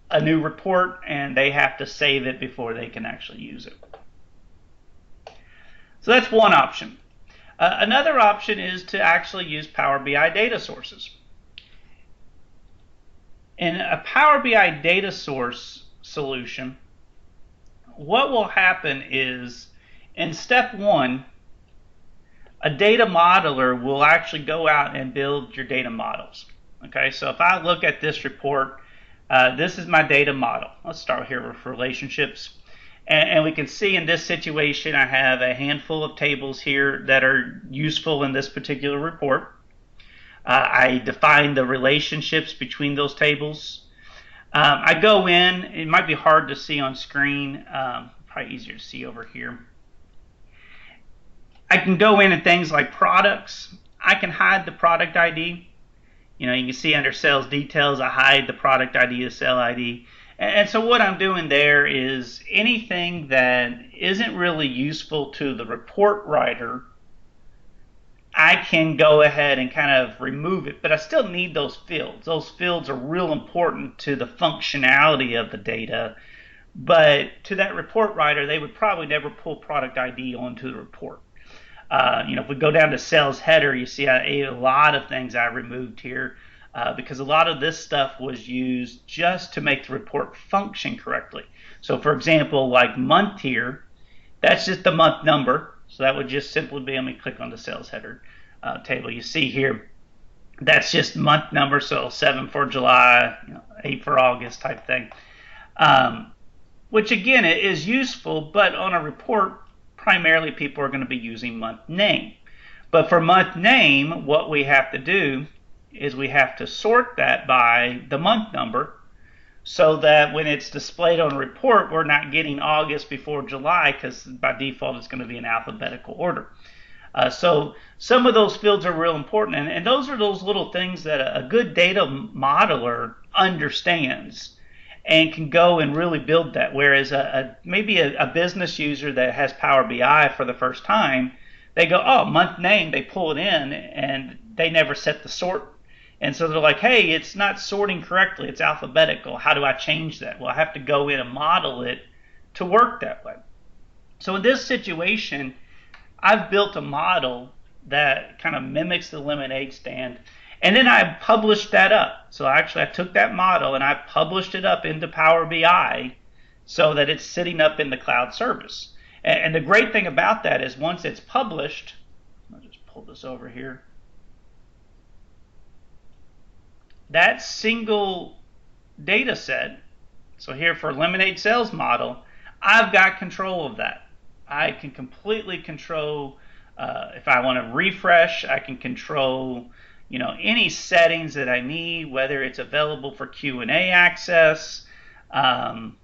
a new report, and they have to save it before they can actually use it. So that's one option. Another option is to actually use Power BI data sources. In a Power BI data source solution, what will happen is in step 1, a data modeler will actually go out and build your data models. Okay, so if I look at this report, this is my data model. Let's start here with relationships. And we can see in this situation, I have a handful of tables here that are useful in this particular report. I define the relationships between those tables. I go in, it might be hard to see on screen, probably easier to see over here. I can go in and things like products. I can hide the product ID. You can see under sales details, I hide the product ID, the sale ID. And so what I'm doing there is anything that isn't really useful to the report writer, I can go ahead and kind of remove it, but I still need those fields. Those fields are real important to the functionality of the data, but to that report writer, they would probably never pull product ID onto the report. If we go down to sales header, you see a lot of things I removed here because a lot of this stuff was used just to make the report function correctly. So for example, like month here, that's just the month number. So that would just simply be, let me click on the sales header table. You see here, that's just month number. So 7 for July, 8 for August type thing. Which again is useful, but on a report, primarily people are going to be using month name. But for month name, what we have to do is we have to sort that by the month number so that when it's displayed on a report, we're not getting August before July because by default it's going to be in alphabetical order. So some of those fields are real important, and those are those little things that a good data modeler understands and can go and really build that. Whereas maybe a business user that has Power BI for the first time, they go, oh, month name, they pull it in, and they never set the sort. And so they're like, hey, it's not sorting correctly. It's alphabetical. How do I change that? Well, I have to go in and model it to work that way. So in this situation, I've built a model that kind of mimics the lemonade stand. And then I published that up. So actually I took that model and I published it up into Power BI so that it's sitting up in the cloud service. And the great thing about that is once it's published, I'll just pull this over here. That single data set, so here for Lemonade Sales Model, I've got control of that. I can completely control, if I want to refresh, I can control any settings that I need, whether it's available for Q&A access. I've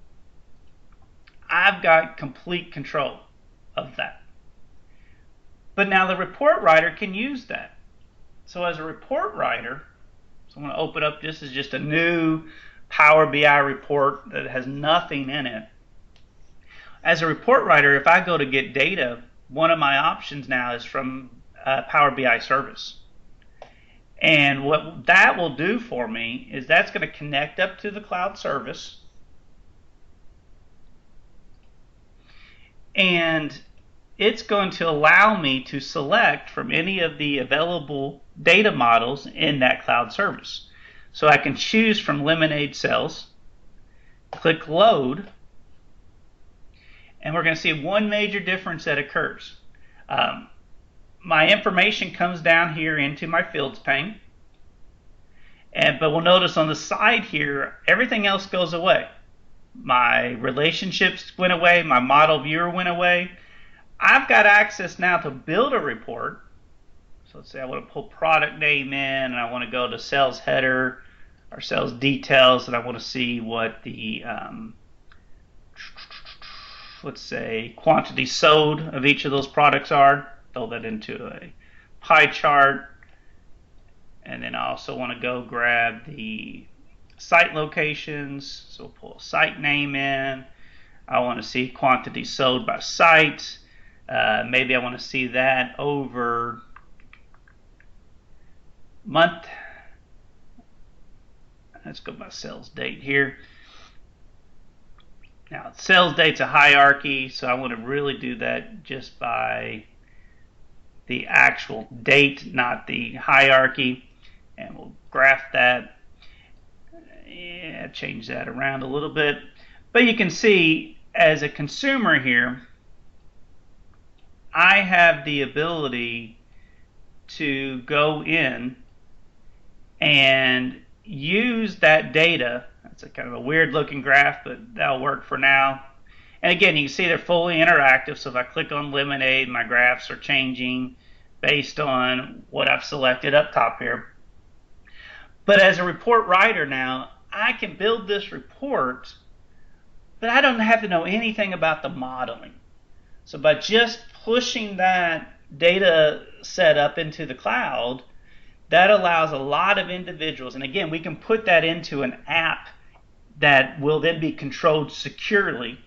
got complete control of that. But now the report writer can use that. So as a report writer, so I'm going to open up, this is just a new Power BI report that has nothing in it. As a report writer, if I go to get data, one of my options now is from Power BI service. And what that will do for me is that's going to connect up to the cloud service. And it's going to allow me to select from any of the available data models in that cloud service. So I can choose from Lemonade Sales, click Load, and we're going to see one major difference that occurs. My information comes down here into my fields pane, but we'll notice on the side here, everything else goes away. My relationships went away, my model viewer went away. I've got access now to build a report. So let's say I want to pull product name in, and I want to go to sales header or sales details, and I want to see what the let's say quantity sold of each of those products are. Throw that into a pie chart. And then I also want to go grab the site locations. So we'll pull a site name in. I want to see quantity sold by site. Maybe I want to see that over month. Let's go by sales date here. Now, sales date's a hierarchy, so I want to really do that just by the actual date, not the hierarchy. And we'll graph that. Yeah, change that around a little bit. But you can see, as a consumer here, I have the ability to go in and use that data. That's a kind of a weird looking graph, but that'll work for now. And again, you can see they're fully interactive. So if I click on Lemonade, my graphs are changing based on what I've selected up top here. But as a report writer now, I can build this report, but I don't have to know anything about the modeling. So by just pushing that data set up into the cloud, that allows a lot of individuals, and again, we can put that into an app that will then be controlled securely.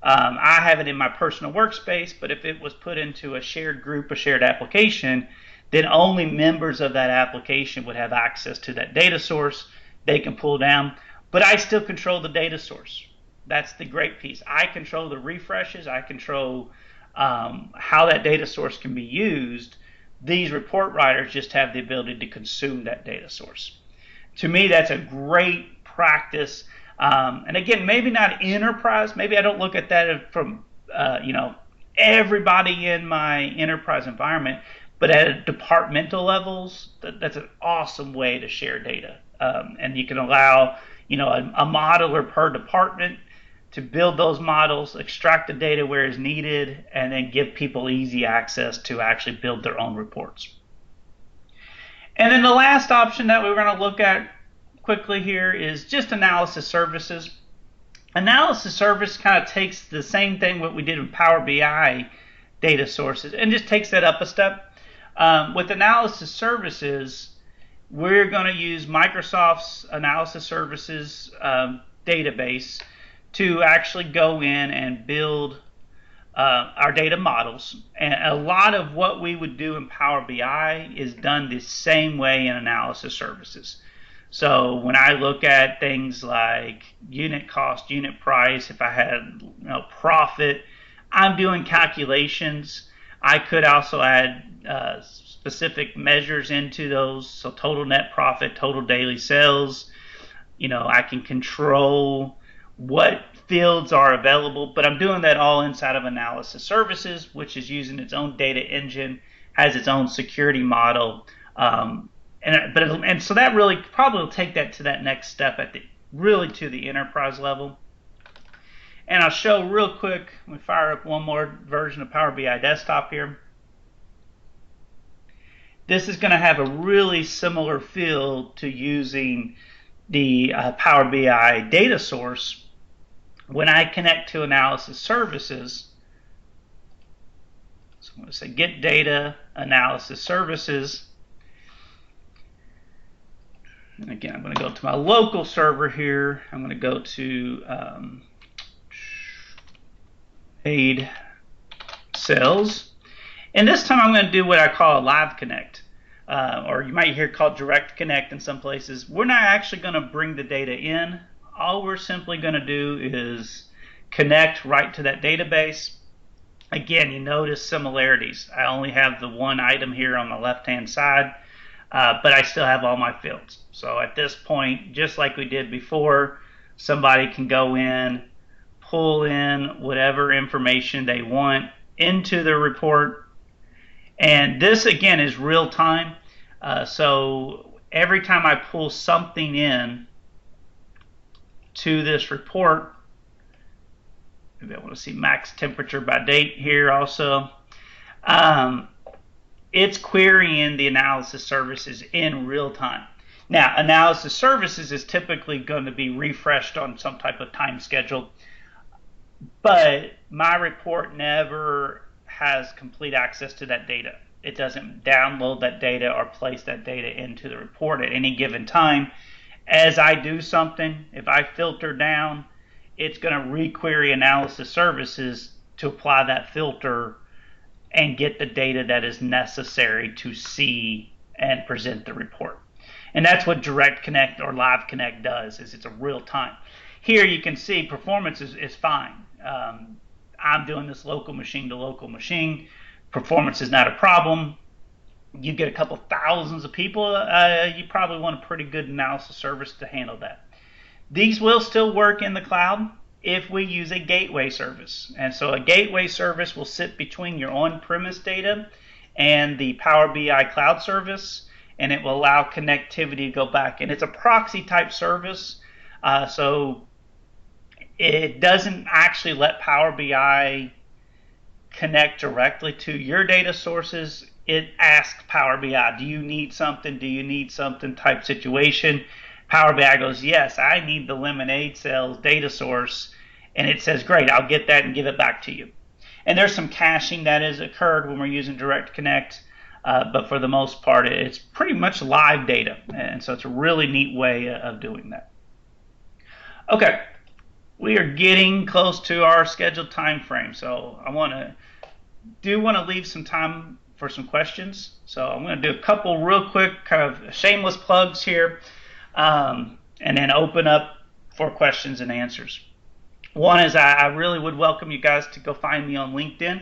I have it in my personal workspace, but if it was put into a shared group, a shared application, then only members of that application would have access to that data source. They can pull down, but I still control the data source. That's the great piece. I control the refreshes. I control how that data source can be used. These report writers just have the ability to consume that data source. To me, that's a great practice. And again, maybe not enterprise. Maybe I don't look at that from everybody in my enterprise environment, but at departmental levels, that's an awesome way to share data. And you can allow a modeler per department to build those models, extract the data where is needed, and then give people easy access to actually build their own reports. And then the last option that we're going to look at quickly here is just analysis services. Analysis service kind of takes the same thing what we did in Power BI data sources and just takes that up a step. With analysis services, we're going to use Microsoft's analysis services database to actually go in and build our data models. And a lot of what we would do in Power BI is done the same way in analysis services. So when I look at things like unit cost, unit price, if I had profit, I'm doing calculations. I could also add specific measures into those. So total net profit, total daily sales. I can control what fields are available, but I'm doing that all inside of analysis services, which is using its own data engine, has its own security model, and so that really probably will take that to that next step to the enterprise level. And I'll show real quick. Let me fire up one more version of Power BI Desktop here. This is going to have a really similar feel to using the Power BI data source. When I connect to analysis services, so I'm going to say get data analysis services. And again, I'm going to go to my local server here. I'm going to go to paid sales. And this time I'm going to do what I call a live connect. Or you might hear called direct connect in some places. We're not actually going to bring the data in. All we're simply going to do is connect right to that database. Again, you notice similarities. I only have the one item here on the left-hand side, but I still have all my fields. So at this point, just like we did before, somebody can go in, pull in whatever information they want into the report. And this, again, is real time. So every time I pull something in to this report, maybe I want to see max temperature by date here also. It's querying the analysis services in real time. Now, analysis services is typically going to be refreshed on some type of time schedule, but my report never has complete access to that data. It doesn't download that data or place that data into the report at any given time. As I do something, if I filter down, it's going to requery analysis services to apply that filter and get the data that is necessary to see and present the report. And that's what Direct Connect or Live Connect does, is it's a real time. Here you can see performance is fine. I'm doing this local machine to local machine. Performance is not a problem. You get a couple thousands of people, you probably want a pretty good analysis service to handle that. These will still work in the cloud if we use a gateway service. And so a gateway service will sit between your on-premise data and the Power BI cloud service, and it will allow connectivity to go back. And it's a proxy type service, so it doesn't actually let Power BI connect directly to your data sources. It asks Power BI, do you need something? Do you need something type situation? Power BI goes, yes, I need the Lemonade Sales data source. And it says, great, I'll get that and give it back to you. And there's some caching that has occurred when we're using Direct Connect. But for the most part, it's pretty much live data. And so it's a really neat way of doing that. Okay, we are getting close to our scheduled time frame. So I want to leave some time for some questions. So I'm going to do a couple real quick kind of shameless plugs here, and then open up for questions and answers. One is I really would welcome you guys to go find me on LinkedIn.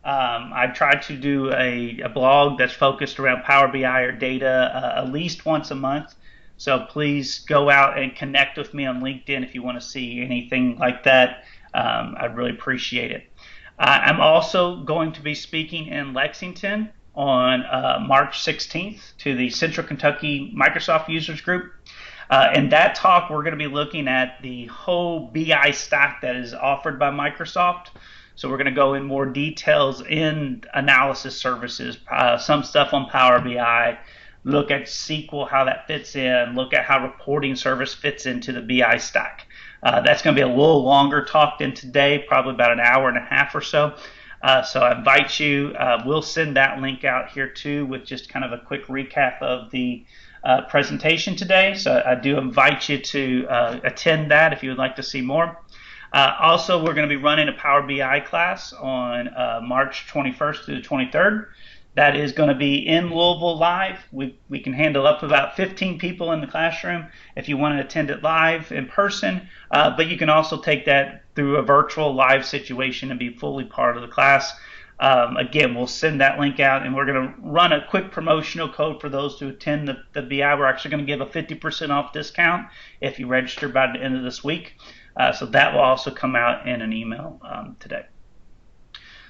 I try to do a blog that's focused around Power BI or data at least once a month. So please go out and connect with me on LinkedIn if you want to see anything like that. I'd really appreciate it. I'm also going to be speaking in Lexington on March 16th to the Central Kentucky Microsoft Users Group. In that talk, we're going to be looking at the whole BI stack that is offered by Microsoft. So we're going to go in more details in analysis services, some stuff on Power BI, look at SQL, how that fits in, look at how reporting service fits into the BI stack. That's going to be a little longer talk than today, probably about an hour and a half or so. So I invite you. We'll send that link out here too with just kind of a quick recap of the presentation today. So I do invite you to attend that if you would like to see more. Also, we're going to be running a Power BI class on March 21st through the 23rd. That is going to be in Louisville live. We can handle up to about 15 people in the classroom if you want to attend it live in person, but you can also take that through a virtual live situation and be fully part of the class. Again, we'll send that link out, and we're going to run a quick promotional code for those who attend the BI. We're actually going to give a 50% off discount if you register by the end of this week. So that will also come out in an email today.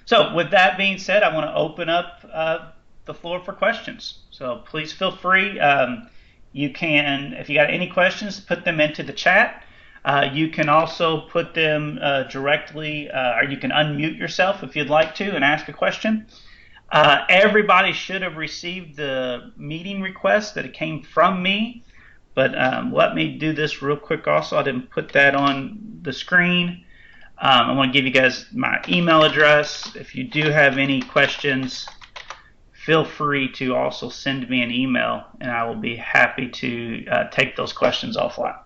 So with that being said, I want to open up the floor for questions. So please feel free. You can, if you got any questions, put them into the chat. You can also put them directly, or you can unmute yourself if you'd like to and ask a question. Everybody should have received the meeting request that it came from me. But let me do this real quick also. I didn't put that on the screen. I want to give you guys my email address. If you do have any questions, feel free to also send me an email, and I will be happy to take those questions offline.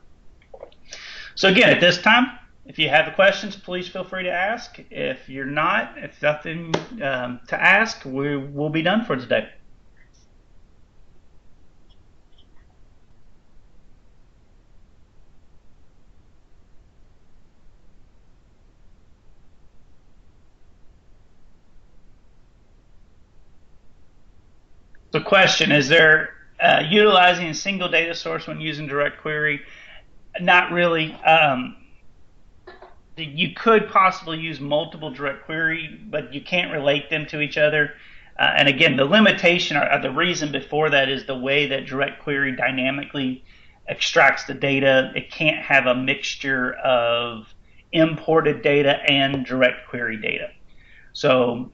So again, at this time, if you have questions, please feel free to ask. If you're not, if nothing to ask, we'll be done for today. The question, is there utilizing a single data source when using direct query? Not really. You could possibly use multiple direct query, but you can't relate them to each other. And again, the limitation or the reason before that is the way that direct query dynamically extracts the data. It can't have a mixture of imported data and direct query data. So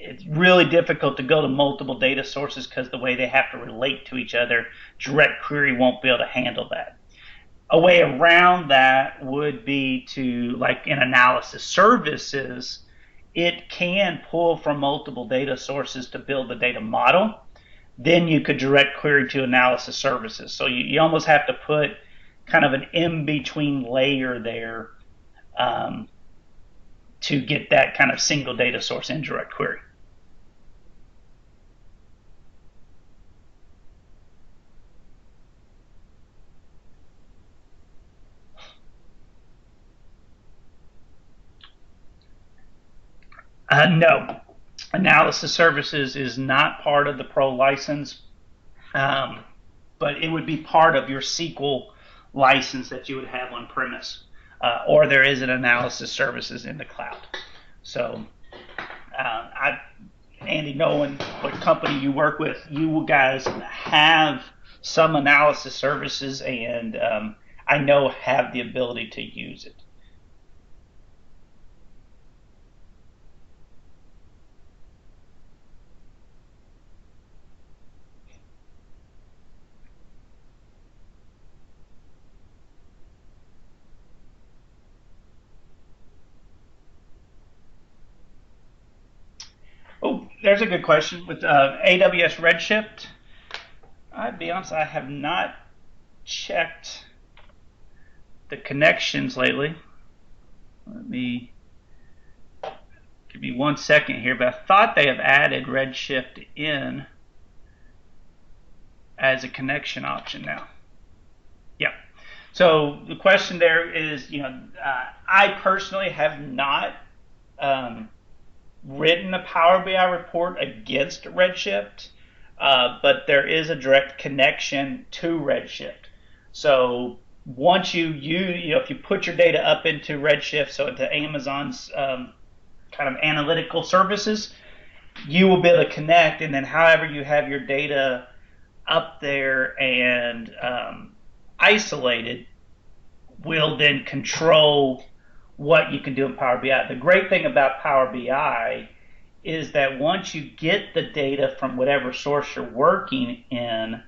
it's really difficult to go to multiple data sources because the way they have to relate to each other, direct query won't be able to handle that. A way around that would be to, like in analysis services, it can pull from multiple data sources to build the data model. Then you could direct query to analysis services. So you almost have to put kind of an in-between layer there to get that kind of single data source in direct query. No, analysis services is not part of the Pro license, but it would be part of your SQL license that you would have on premise, or there is an analysis services in the cloud. So, Andy, knowing what company you work with, you guys have some analysis services, and I know have the ability to use it. there's a good question with AWS Redshift. I'd be honest, I have not checked the connections lately. Let me give me 1 second here, but I thought they have added Redshift in as a connection option now. Yeah. So the question there is, I personally have not written a Power BI report against Redshift, but there is a direct connection to Redshift. So once if you put your data up into Redshift, so into Amazon's kind of analytical services, you will be able to connect, and then however you have your data up there and isolated will then control what you can do in Power BI. The great thing about Power BI is that once you get the data from whatever source you're working in,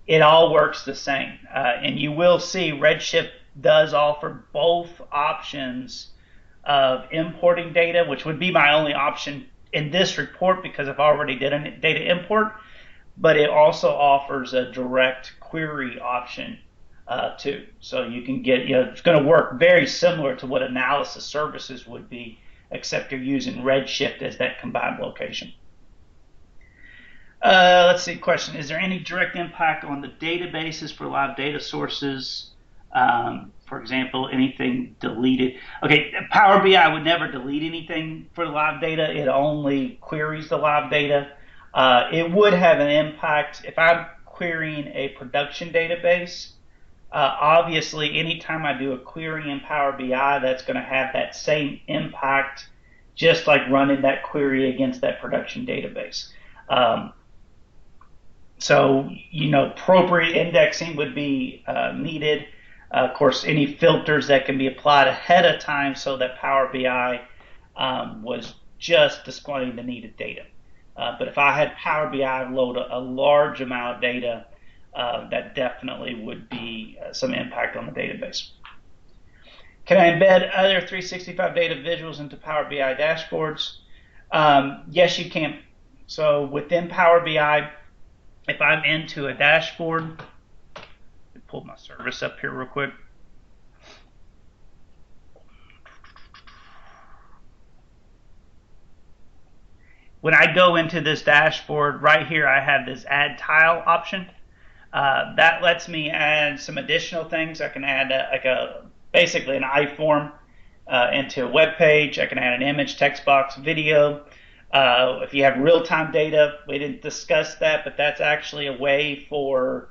it all works the same. And you will see Redshift does offer both options of importing data, which would be my only option in this report because I've already did a data import, but it also offers a direct query option too. So you can get, it's going to work very similar to what analysis services would be, except you're using Redshift as that combined location. Let's see, question. Is there any direct impact on the databases for live data sources? For example, anything deleted? Okay, Power BI would never delete anything for live data. It only queries the live data. It would have an impact if I'm querying a production database. Obviously, anytime I do a query in Power BI, that's going to have that same impact, just like running that query against that production database. So, appropriate indexing would be needed. Of course, any filters that can be applied ahead of time so that Power BI was just displaying the needed data. But if I had Power BI load a large amount of data, that definitely would be some impact on the database. Can I embed other 365 data visuals into Power BI dashboards? Yes, you can. So within Power BI, if I'm into a dashboard, let me pull my service up here real quick. When I go into this dashboard, right here I have this add tile option. That lets me add some additional things. I can add basically an iForm into a web page. I can add an image, text box, video. If you have real-time data, we didn't discuss that, but that's actually a way for,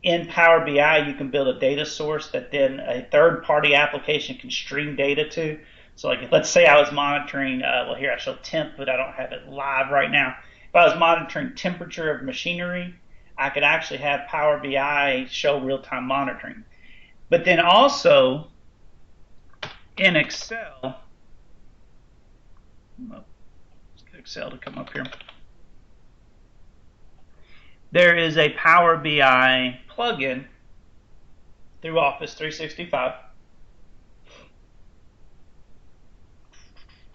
in Power BI, you can build a data source that then a third-party application can stream data to. So like, let's say I was monitoring, here I show temp, but I don't have it live right now. If I was monitoring temperature of machinery, I could actually have Power BI show real-time monitoring. But then also in Excel, let's get Excel to come up here. There is a Power BI plugin through Office 365.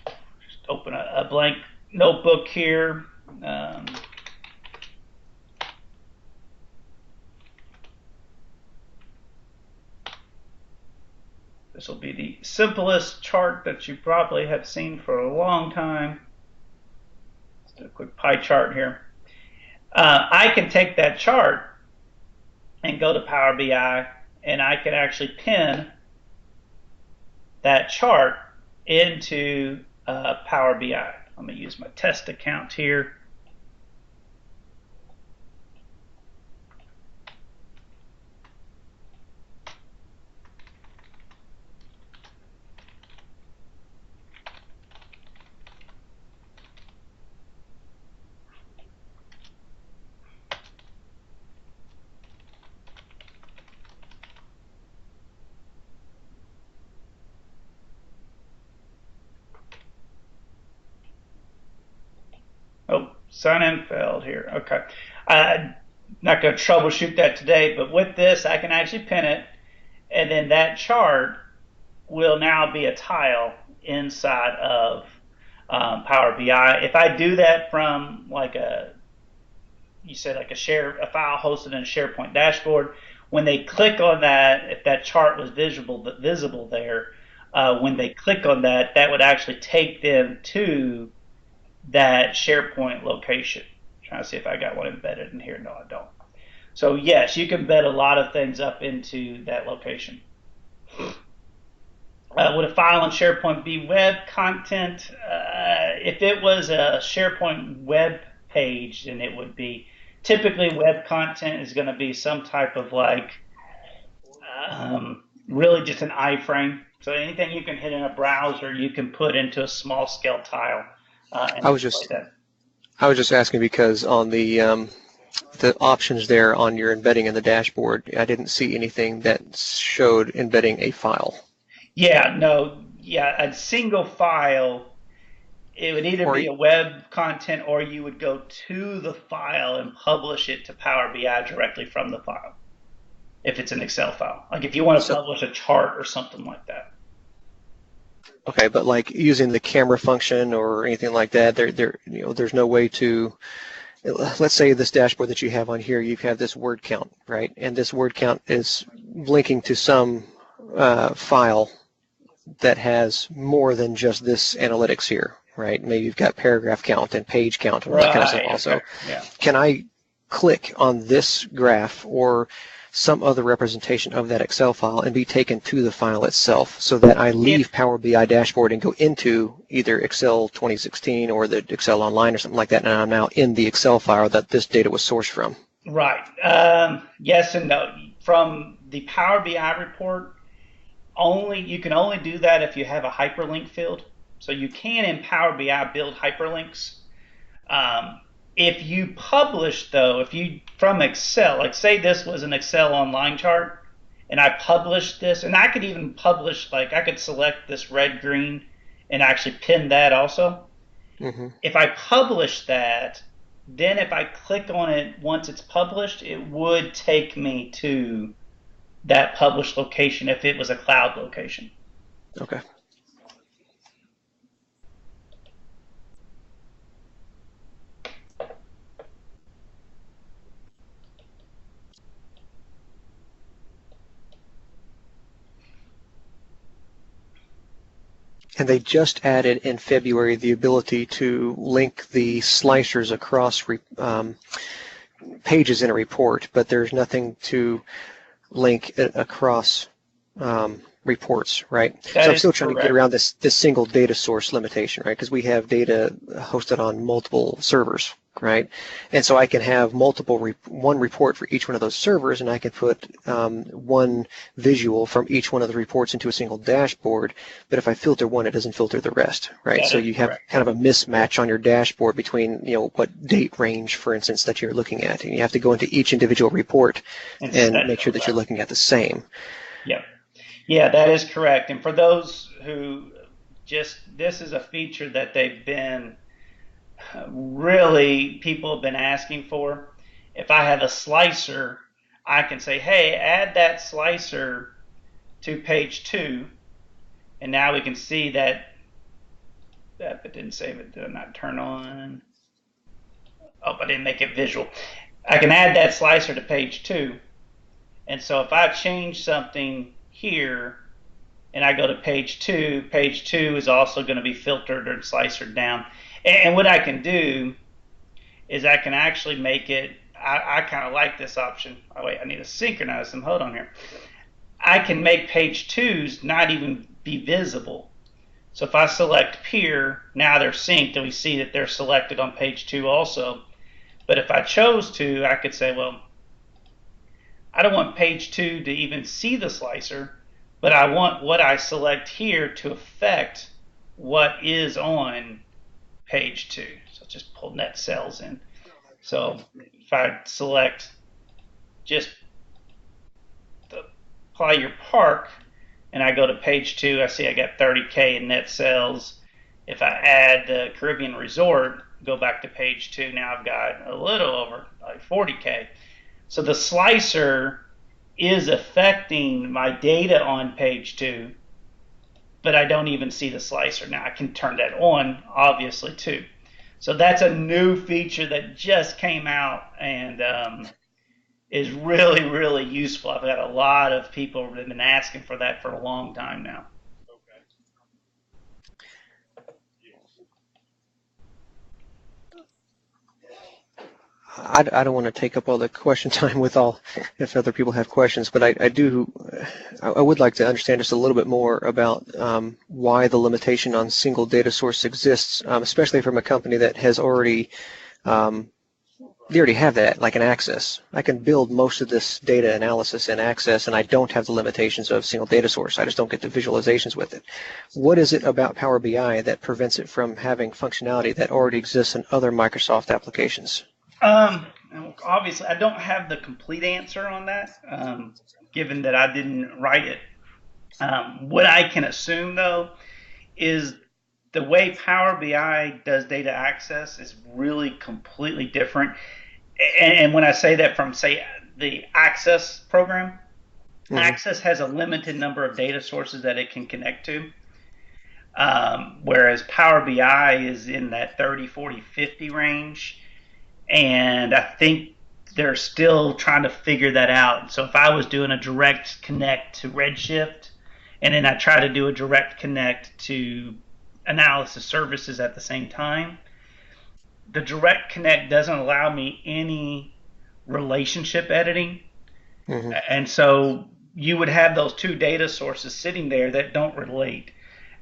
Just open a blank notebook here. This will be the simplest chart that you probably have seen for a long time. Let's do a quick pie chart here. I can take that chart and go to Power BI, and I can actually pin that chart into Power BI. Let me use my test account here. Oh, sign in failed here. Okay. I'm not going to troubleshoot that today, but with this, I can actually pin it, and then that chart will now be a tile inside of Power BI. If I do that from like you said like a file hosted in a SharePoint dashboard, when they click on that, if that chart was visible there, when they click on that, that would actually take them to that SharePoint location. I'm trying to see if I got one embedded in here. No, I don't. So yes, you can embed a lot of things up into that location. Would a file in SharePoint be web content? If it was a SharePoint web page, then it would be. Typically, web content is going to be some type of like really just an iframe. So anything you can hit in a browser, you can put into a small scale tile and I was display just that. I was just asking because on the options there on your embedding in the dashboard, I didn't see anything that showed embedding a file. Yeah, no, yeah, a single file. It would either Or be a web content or you would go to the file and publish it to Power BI directly from the file. If it's an Excel file, like if you want to so publish a chart or something like that. okay, but like using the camera function or anything like that, there's no way to. Let's say this dashboard that you have on here, you have this word count, right? And this word count is linking to some file that has more than just this analytics here, right? Maybe you've got paragraph count and page count and all that kind of stuff Right. also. Okay. Yeah. Can I click on this graph or some other representation of that Excel file and be taken to the file itself so that I leave If Power BI dashboard and go into either Excel 2016 or the Excel Online or something like that, and I'm now in the Excel file that this data was sourced from? right. Yes and no. From the Power BI report, only you can only do that if you have a hyperlink field. So you can in Power BI build hyperlinks. Um, if you publish though, if you from Excel, like say this was an Excel online chart, and I published this, and I could even publish like I could select this red green and actually pin that also. Mm-hmm. If I publish that, then if I click on it once it's published, it would take me to that published location if it was a cloud location. Okay. And they just added in February the ability to link the slicers across pages in a report, but there's nothing to link it across reports, right? So That I'm is still trying to get correct. around this single data source limitation, right? Because we have data hosted on multiple servers, right? And so I can have one report for each one of those servers, and I can put one visual from each one of the reports into a single dashboard. But if I filter one, it doesn't filter the rest, right? That So is you have correct. kind of a mismatch on your dashboard between, what date range, for instance, that you're looking at, and you have to go into each individual report And and set make sure those that you're up. looking at the same. Yep. Yeah, that is correct. And for those who just, this is a feature that they've been really, people have been asking for. If I have a slicer, I can say, hey, add that slicer to page two. And now we can see that it didn't save it. Did I not turn on? Oh, I didn't make it visual. I can add that slicer to page two. And so if I change something here and I go to page two is also going to be filtered or slicered down. And what I can do is I can actually make it, I kind of like this option. Oh, wait, I need to synchronize them. Hold on here. I can make page twos not even be visible. So if I select peer, now they're synced and we see that they're selected on page two also. But if I chose to, I could say, well, I don't want page two to even see the slicer, but I want what I select here to affect what is on page two. So just pull net cells in. So if I select just apply your park and I go to page two, I see I got 30K in net sales. If I add the Caribbean Resort, go back to page two, now I've got a little over like 40K. So the slicer is affecting my data on page two, but I don't even see the slicer. Now I can turn that on, obviously, too. So that's a new feature that just came out and is really, really useful. I've got a lot of people that have been asking for that for a long time now. I don't want to take up all the question time with all if other people have questions, but I would like to understand just a little bit more about why the limitation on single data source exists, especially from a company that has already they already have that, like an Access. I can build most of this data analysis in Access, and I don't have the limitations of single data source. I just don't get the visualizations with it. What is it about Power BI that prevents it from having functionality that already exists in other Microsoft applications? Um, Obviously, I don't have the complete answer on that, given that I didn't write it. What I can assume, though, is the way Power BI does data access is really completely different. And when I say that from, say, the Access program, Mm-hmm. Access has a limited number of data sources that it can connect to, whereas Power BI is in that 30, 40, 50 range. And I think they're still trying to figure that out. So if I was doing a direct connect to Redshift, and then I try to do a direct connect to analysis services at the same time, the direct connect doesn't allow me any relationship editing. Mm-hmm. And so you would have those two data sources sitting there that don't relate.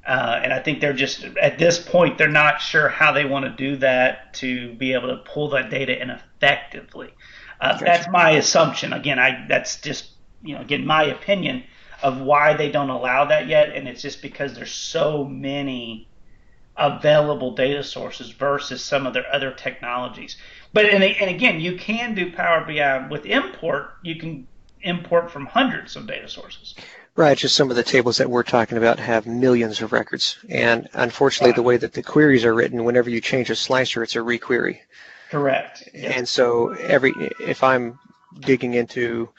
And I think they're just at this point they're not sure how they want to do that to be able to pull that data in effectively. Gotcha. That's my assumption. Again, I that's just again my opinion of why they don't allow that yet, and it's just because there's so many available data sources versus some of their other technologies. But and again, you can do Power BI with import. You can import from hundreds of data sources. Right, just some of the tables that we're talking about have millions of records. And unfortunately, the Right. way that the queries are written, whenever you change a slicer, it's a requery. Correct. Yep. And so if I'm digging into,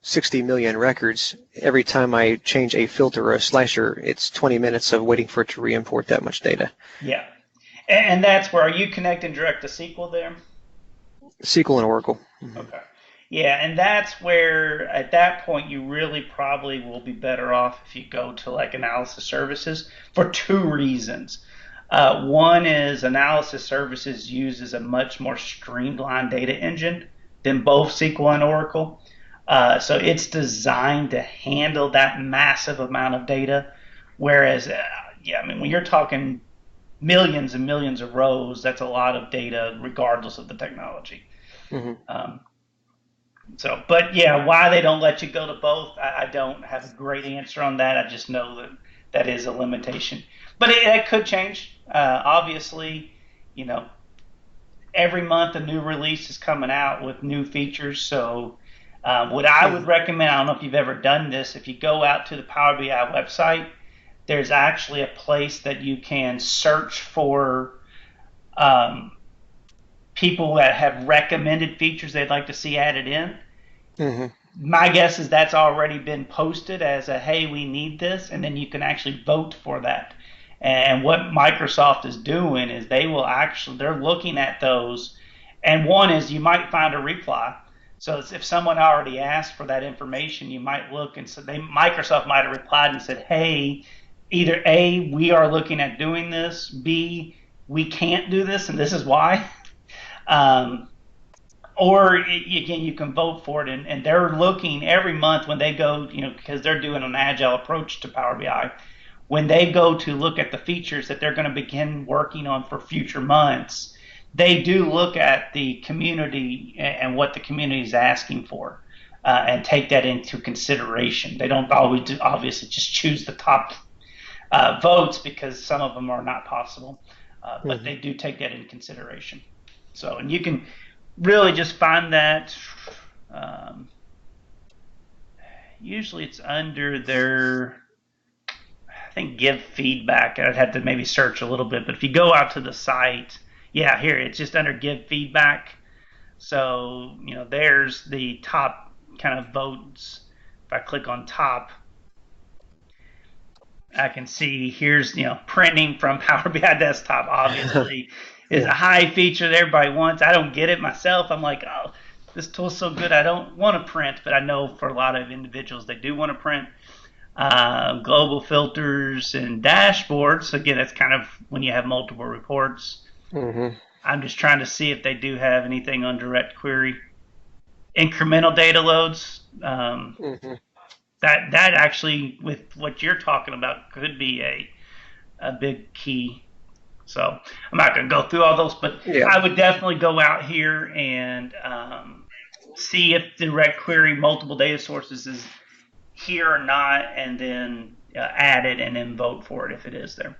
60 million records, every time I change a filter or a slicer, it's 20 minutes of waiting for it to re-import that much data. Yeah. And that's where are you connecting direct to SQL there? SQL and Oracle. Mm-hmm. Okay. Yeah, and that's where at that point you really probably will be better off if you go to like analysis services for two reasons. One is analysis services uses a much more streamlined data engine than both SQL and Oracle. So it's designed to handle that massive amount of data. Whereas, yeah, I mean, when you're talking millions and millions of rows, that's a lot of data regardless of the technology. Mm-hmm. Um, but yeah, why they don't let you go to both, I don't have a great answer on that. I just know that that is a limitation. But it could change. Obviously, you know, every month a new release is coming out with new features. So, what I would Mm-hmm. recommend, I don't know if you've ever done this, if you go out to the Power BI website, there's actually a place that you can search for um, people that have recommended features they'd like to see added in. Mm-hmm. My guess is that's already been posted as a hey, we need this, and then you can actually vote for that. And what Microsoft is doing is they're looking at those, and one is you might find a reply. So if someone already asked for that information, you might look and so Microsoft might have replied and said, hey, either A, we are looking at doing this, B, we can't do this, and this is why. Um, or again, you can vote for it, and they're looking every month when they go, because they're doing an agile approach to Power BI. When they go to look at the features that they're going to begin working on for future months, they do look at the community and what the community is asking for, and take that into consideration. They don't always obviously just choose the top votes because some of them are not possible, but Mm-hmm. they do take that into consideration. So, and you can really just find that. Um, Usually, it's under their, I think, give feedback. I'd have to maybe search a little bit, but if you go out to the site, yeah, here it's just under give feedback. So there's the top kind of votes. If I click on top, I can see here's, printing from Power BI Desktop obviously is a Yeah. high feature that everybody wants. I don't get it myself. I'm like, oh, this tool's so good. I don't want to print, but I know for a lot of individuals they do want to print. Global filters and dashboards. Again, that's kind of when you have multiple reports. Hmm. I'm just trying to see if they do have anything on direct query. Incremental data loads. Hmm. That actually, with what you're talking about, could be a big key. So I'm not going to go through all those, but Yeah. I would definitely go out here and see if direct query multiple data sources is here or not, and then add it and then vote for it if it is there.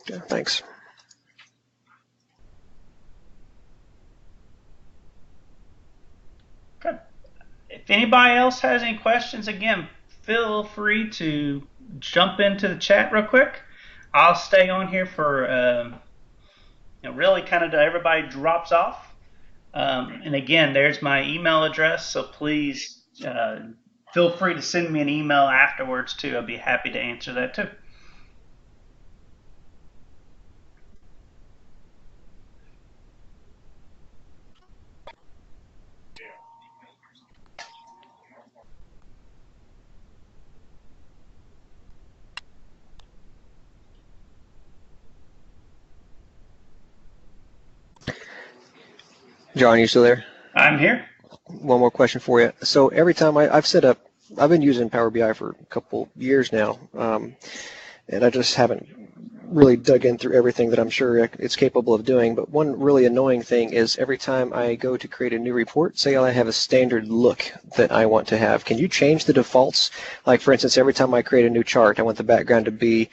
Yeah, thanks. Good. If anybody else has any questions, again, feel free to jump into the chat real quick. I'll stay on here for really kind of till everybody drops off. And again, there's my email address, so please feel free to send me an email afterwards too. I'd be happy to answer that too. John, you still there? I'm here. One more question for you. So every time I've set up, I've been using Power BI for a couple years now, and I just haven't really dug in through everything that I'm sure it's capable of doing. But one really annoying thing is every time I go to create a new report, say I have a standard look that I want to have, can you change the defaults? Like for instance, every time I create a new chart, I want the background to be,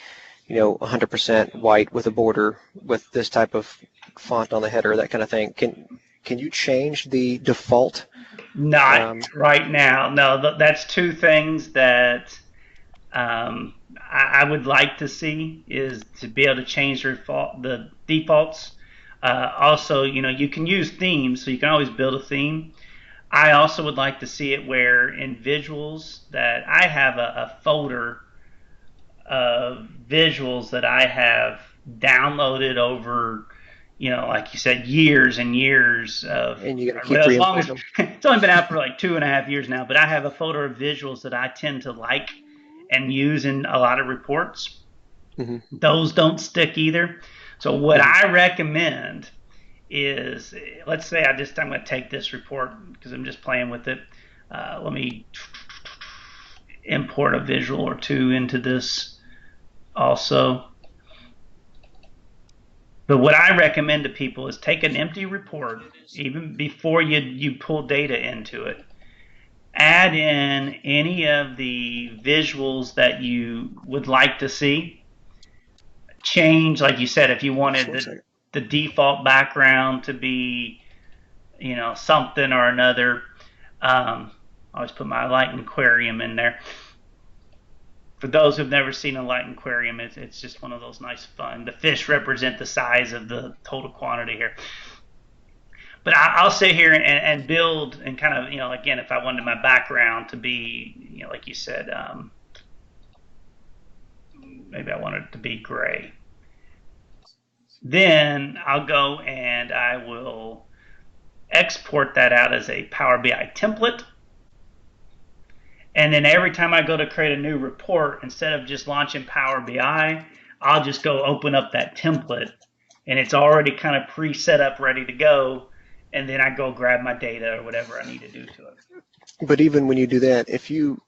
100% white with a border with this type of font on the header, that kind of thing. Can you change the default? Not Um, right now. No, that's two things that I would like to see is to be able to change the defaults. Also, you can use themes, so you can always build a theme. I also would like to see it where in visuals that I have a folder of visuals that I have downloaded over, like you said, years and years of, and you're going to keep well, as long as re-importing them? it's only been out for like 2.5 years now, but I have a folder of visuals that I tend to like and use in a lot of reports. Hmm. Those don't stick either. So what Hmm. I recommend is, let's say I'm going to take this report because I'm just playing with it. Let me import a visual or two into this also. But what I recommend to people is take an empty report, even before you pull data into it. Add in any of the visuals that you would like to see. Change, like you said, if you Just wanted one the, second. the default background to be, something or another. I always put my Lighten Aquarium in there. For those who've never seen a Lighten Aquarium, it's just one of those nice fun. The fish represent the size of the total quantity here. But I'll sit here and build and kind of, again, if I wanted my background to be, like you said, maybe I wanted it to be gray. Then I'll go and I will export that out as a Power BI template. And then every time I go to create a new report, instead of just launching Power BI, I'll just go open up that template and it's already kind of pre-set up, ready to go. And then I go grab my data or whatever I need to do to it. But even when you do that, if you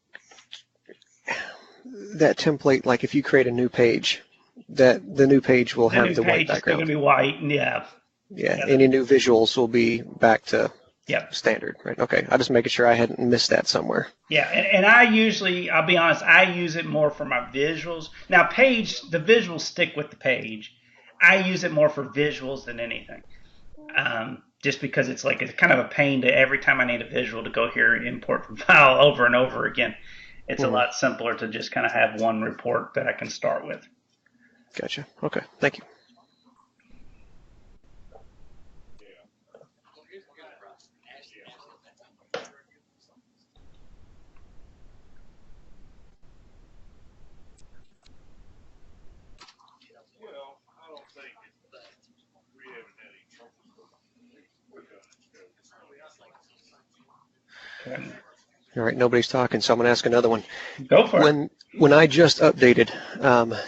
that template, like if you create a new page, that the new page will The have new the white page is still going background. to be white. And yeah. Yeah, Yeah. any new visuals will be back to Yep. standard, right? Okay, I just making sure I hadn't missed that somewhere. Yeah, and I'll be honest, I use it more for my visuals. Now, the visuals stick with the page. I use it more for visuals than anything. Just because it's kind of a pain to every time I need a visual to go here and import from file over and over again. It's a Hmm. lot simpler to just kind of have one report that I can start with. Gotcha. Okay, thank you. Okay. All right, nobody's talking, so I'm going to ask another one. Go for it. When I just updated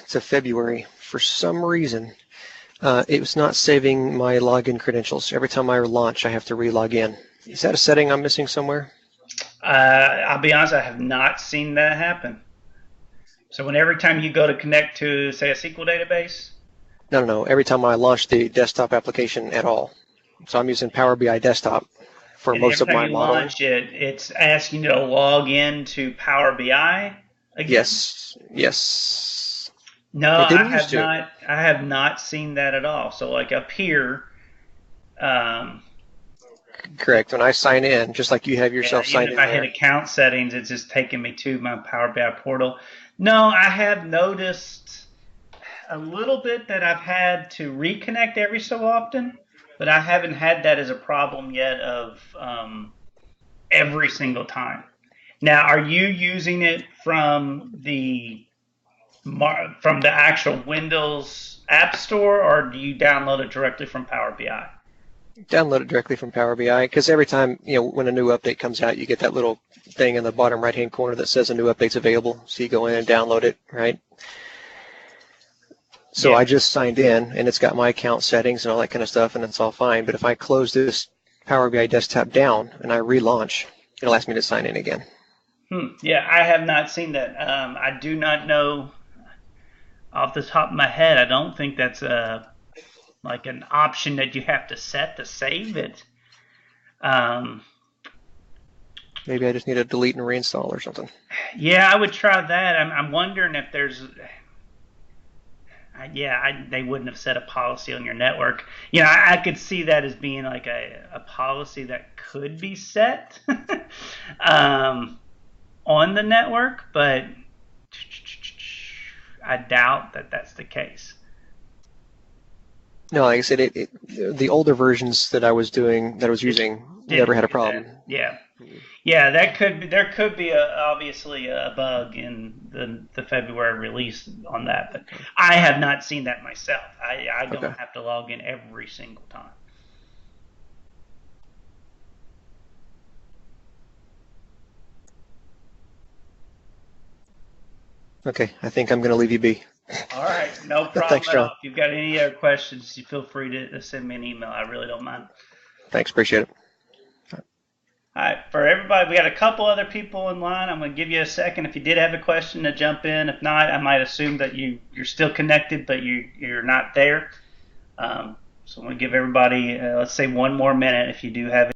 to February, for some reason, it was not saving my login credentials. Every time I launch, I have to re-log in. Is that a setting I'm missing somewhere? I'll be honest, I have not seen that happen. So when every time you go to connect to, say, a SQL database? No. Every time I launch the desktop application at all. So I'm using Power BI Desktop for And most every of time my you modeling. launch it, it's asking you to log in to Power BI again? Yes. No, It didn't used to. I have not seen that at all. So like up here, um, Correct. When I sign in, just like you have yeah, yourself even signed if in I hit there. account settings, it's just taking me to my Power BI portal. No, I have noticed a little bit that I've had to reconnect every so often, but I haven't had that as a problem yet of every single time. Now, are you using it from the actual Windows App Store, or do you download it directly from Power BI? Download it directly from Power BI because every time, when a new update comes out, you get that little thing in the bottom right-hand corner that says a new update's available. So you go in and download it, right? So Yeah. I just signed in, and it's got my account settings and all that kind of stuff, and it's all fine. But if I close this Power BI desktop down and I relaunch, it'll ask me to sign in again. Yeah, I have not seen that. I do not know off the top of my head. I don't think that's like an option that you have to set to save it. Um, Maybe I just need to delete and reinstall or something. yeah, I would try that. I'm wondering if there's they wouldn't have set a policy on your network. I could see that as being like a policy that could be set um, on the network, but I doubt that that's the case. No, like I said, the older versions that I was using, never had a problem. Yeah. Yeah, there could be obviously a bug in the February release on that, but I have not seen that myself. I don't Okay. have to log in every single time. Okay, I think I'm going to leave you be. All right, no problem Thanks, at all. John. If you've got any other questions, you feel free to send me an email. I really don't mind. Thanks, appreciate it. All right, for everybody, we got a couple other people in line. I'm going to give you a second if you did have a question to jump in. If not, I might assume that you're still connected, but you're not there. So I'm going to give everybody, let's say, one more minute if you do have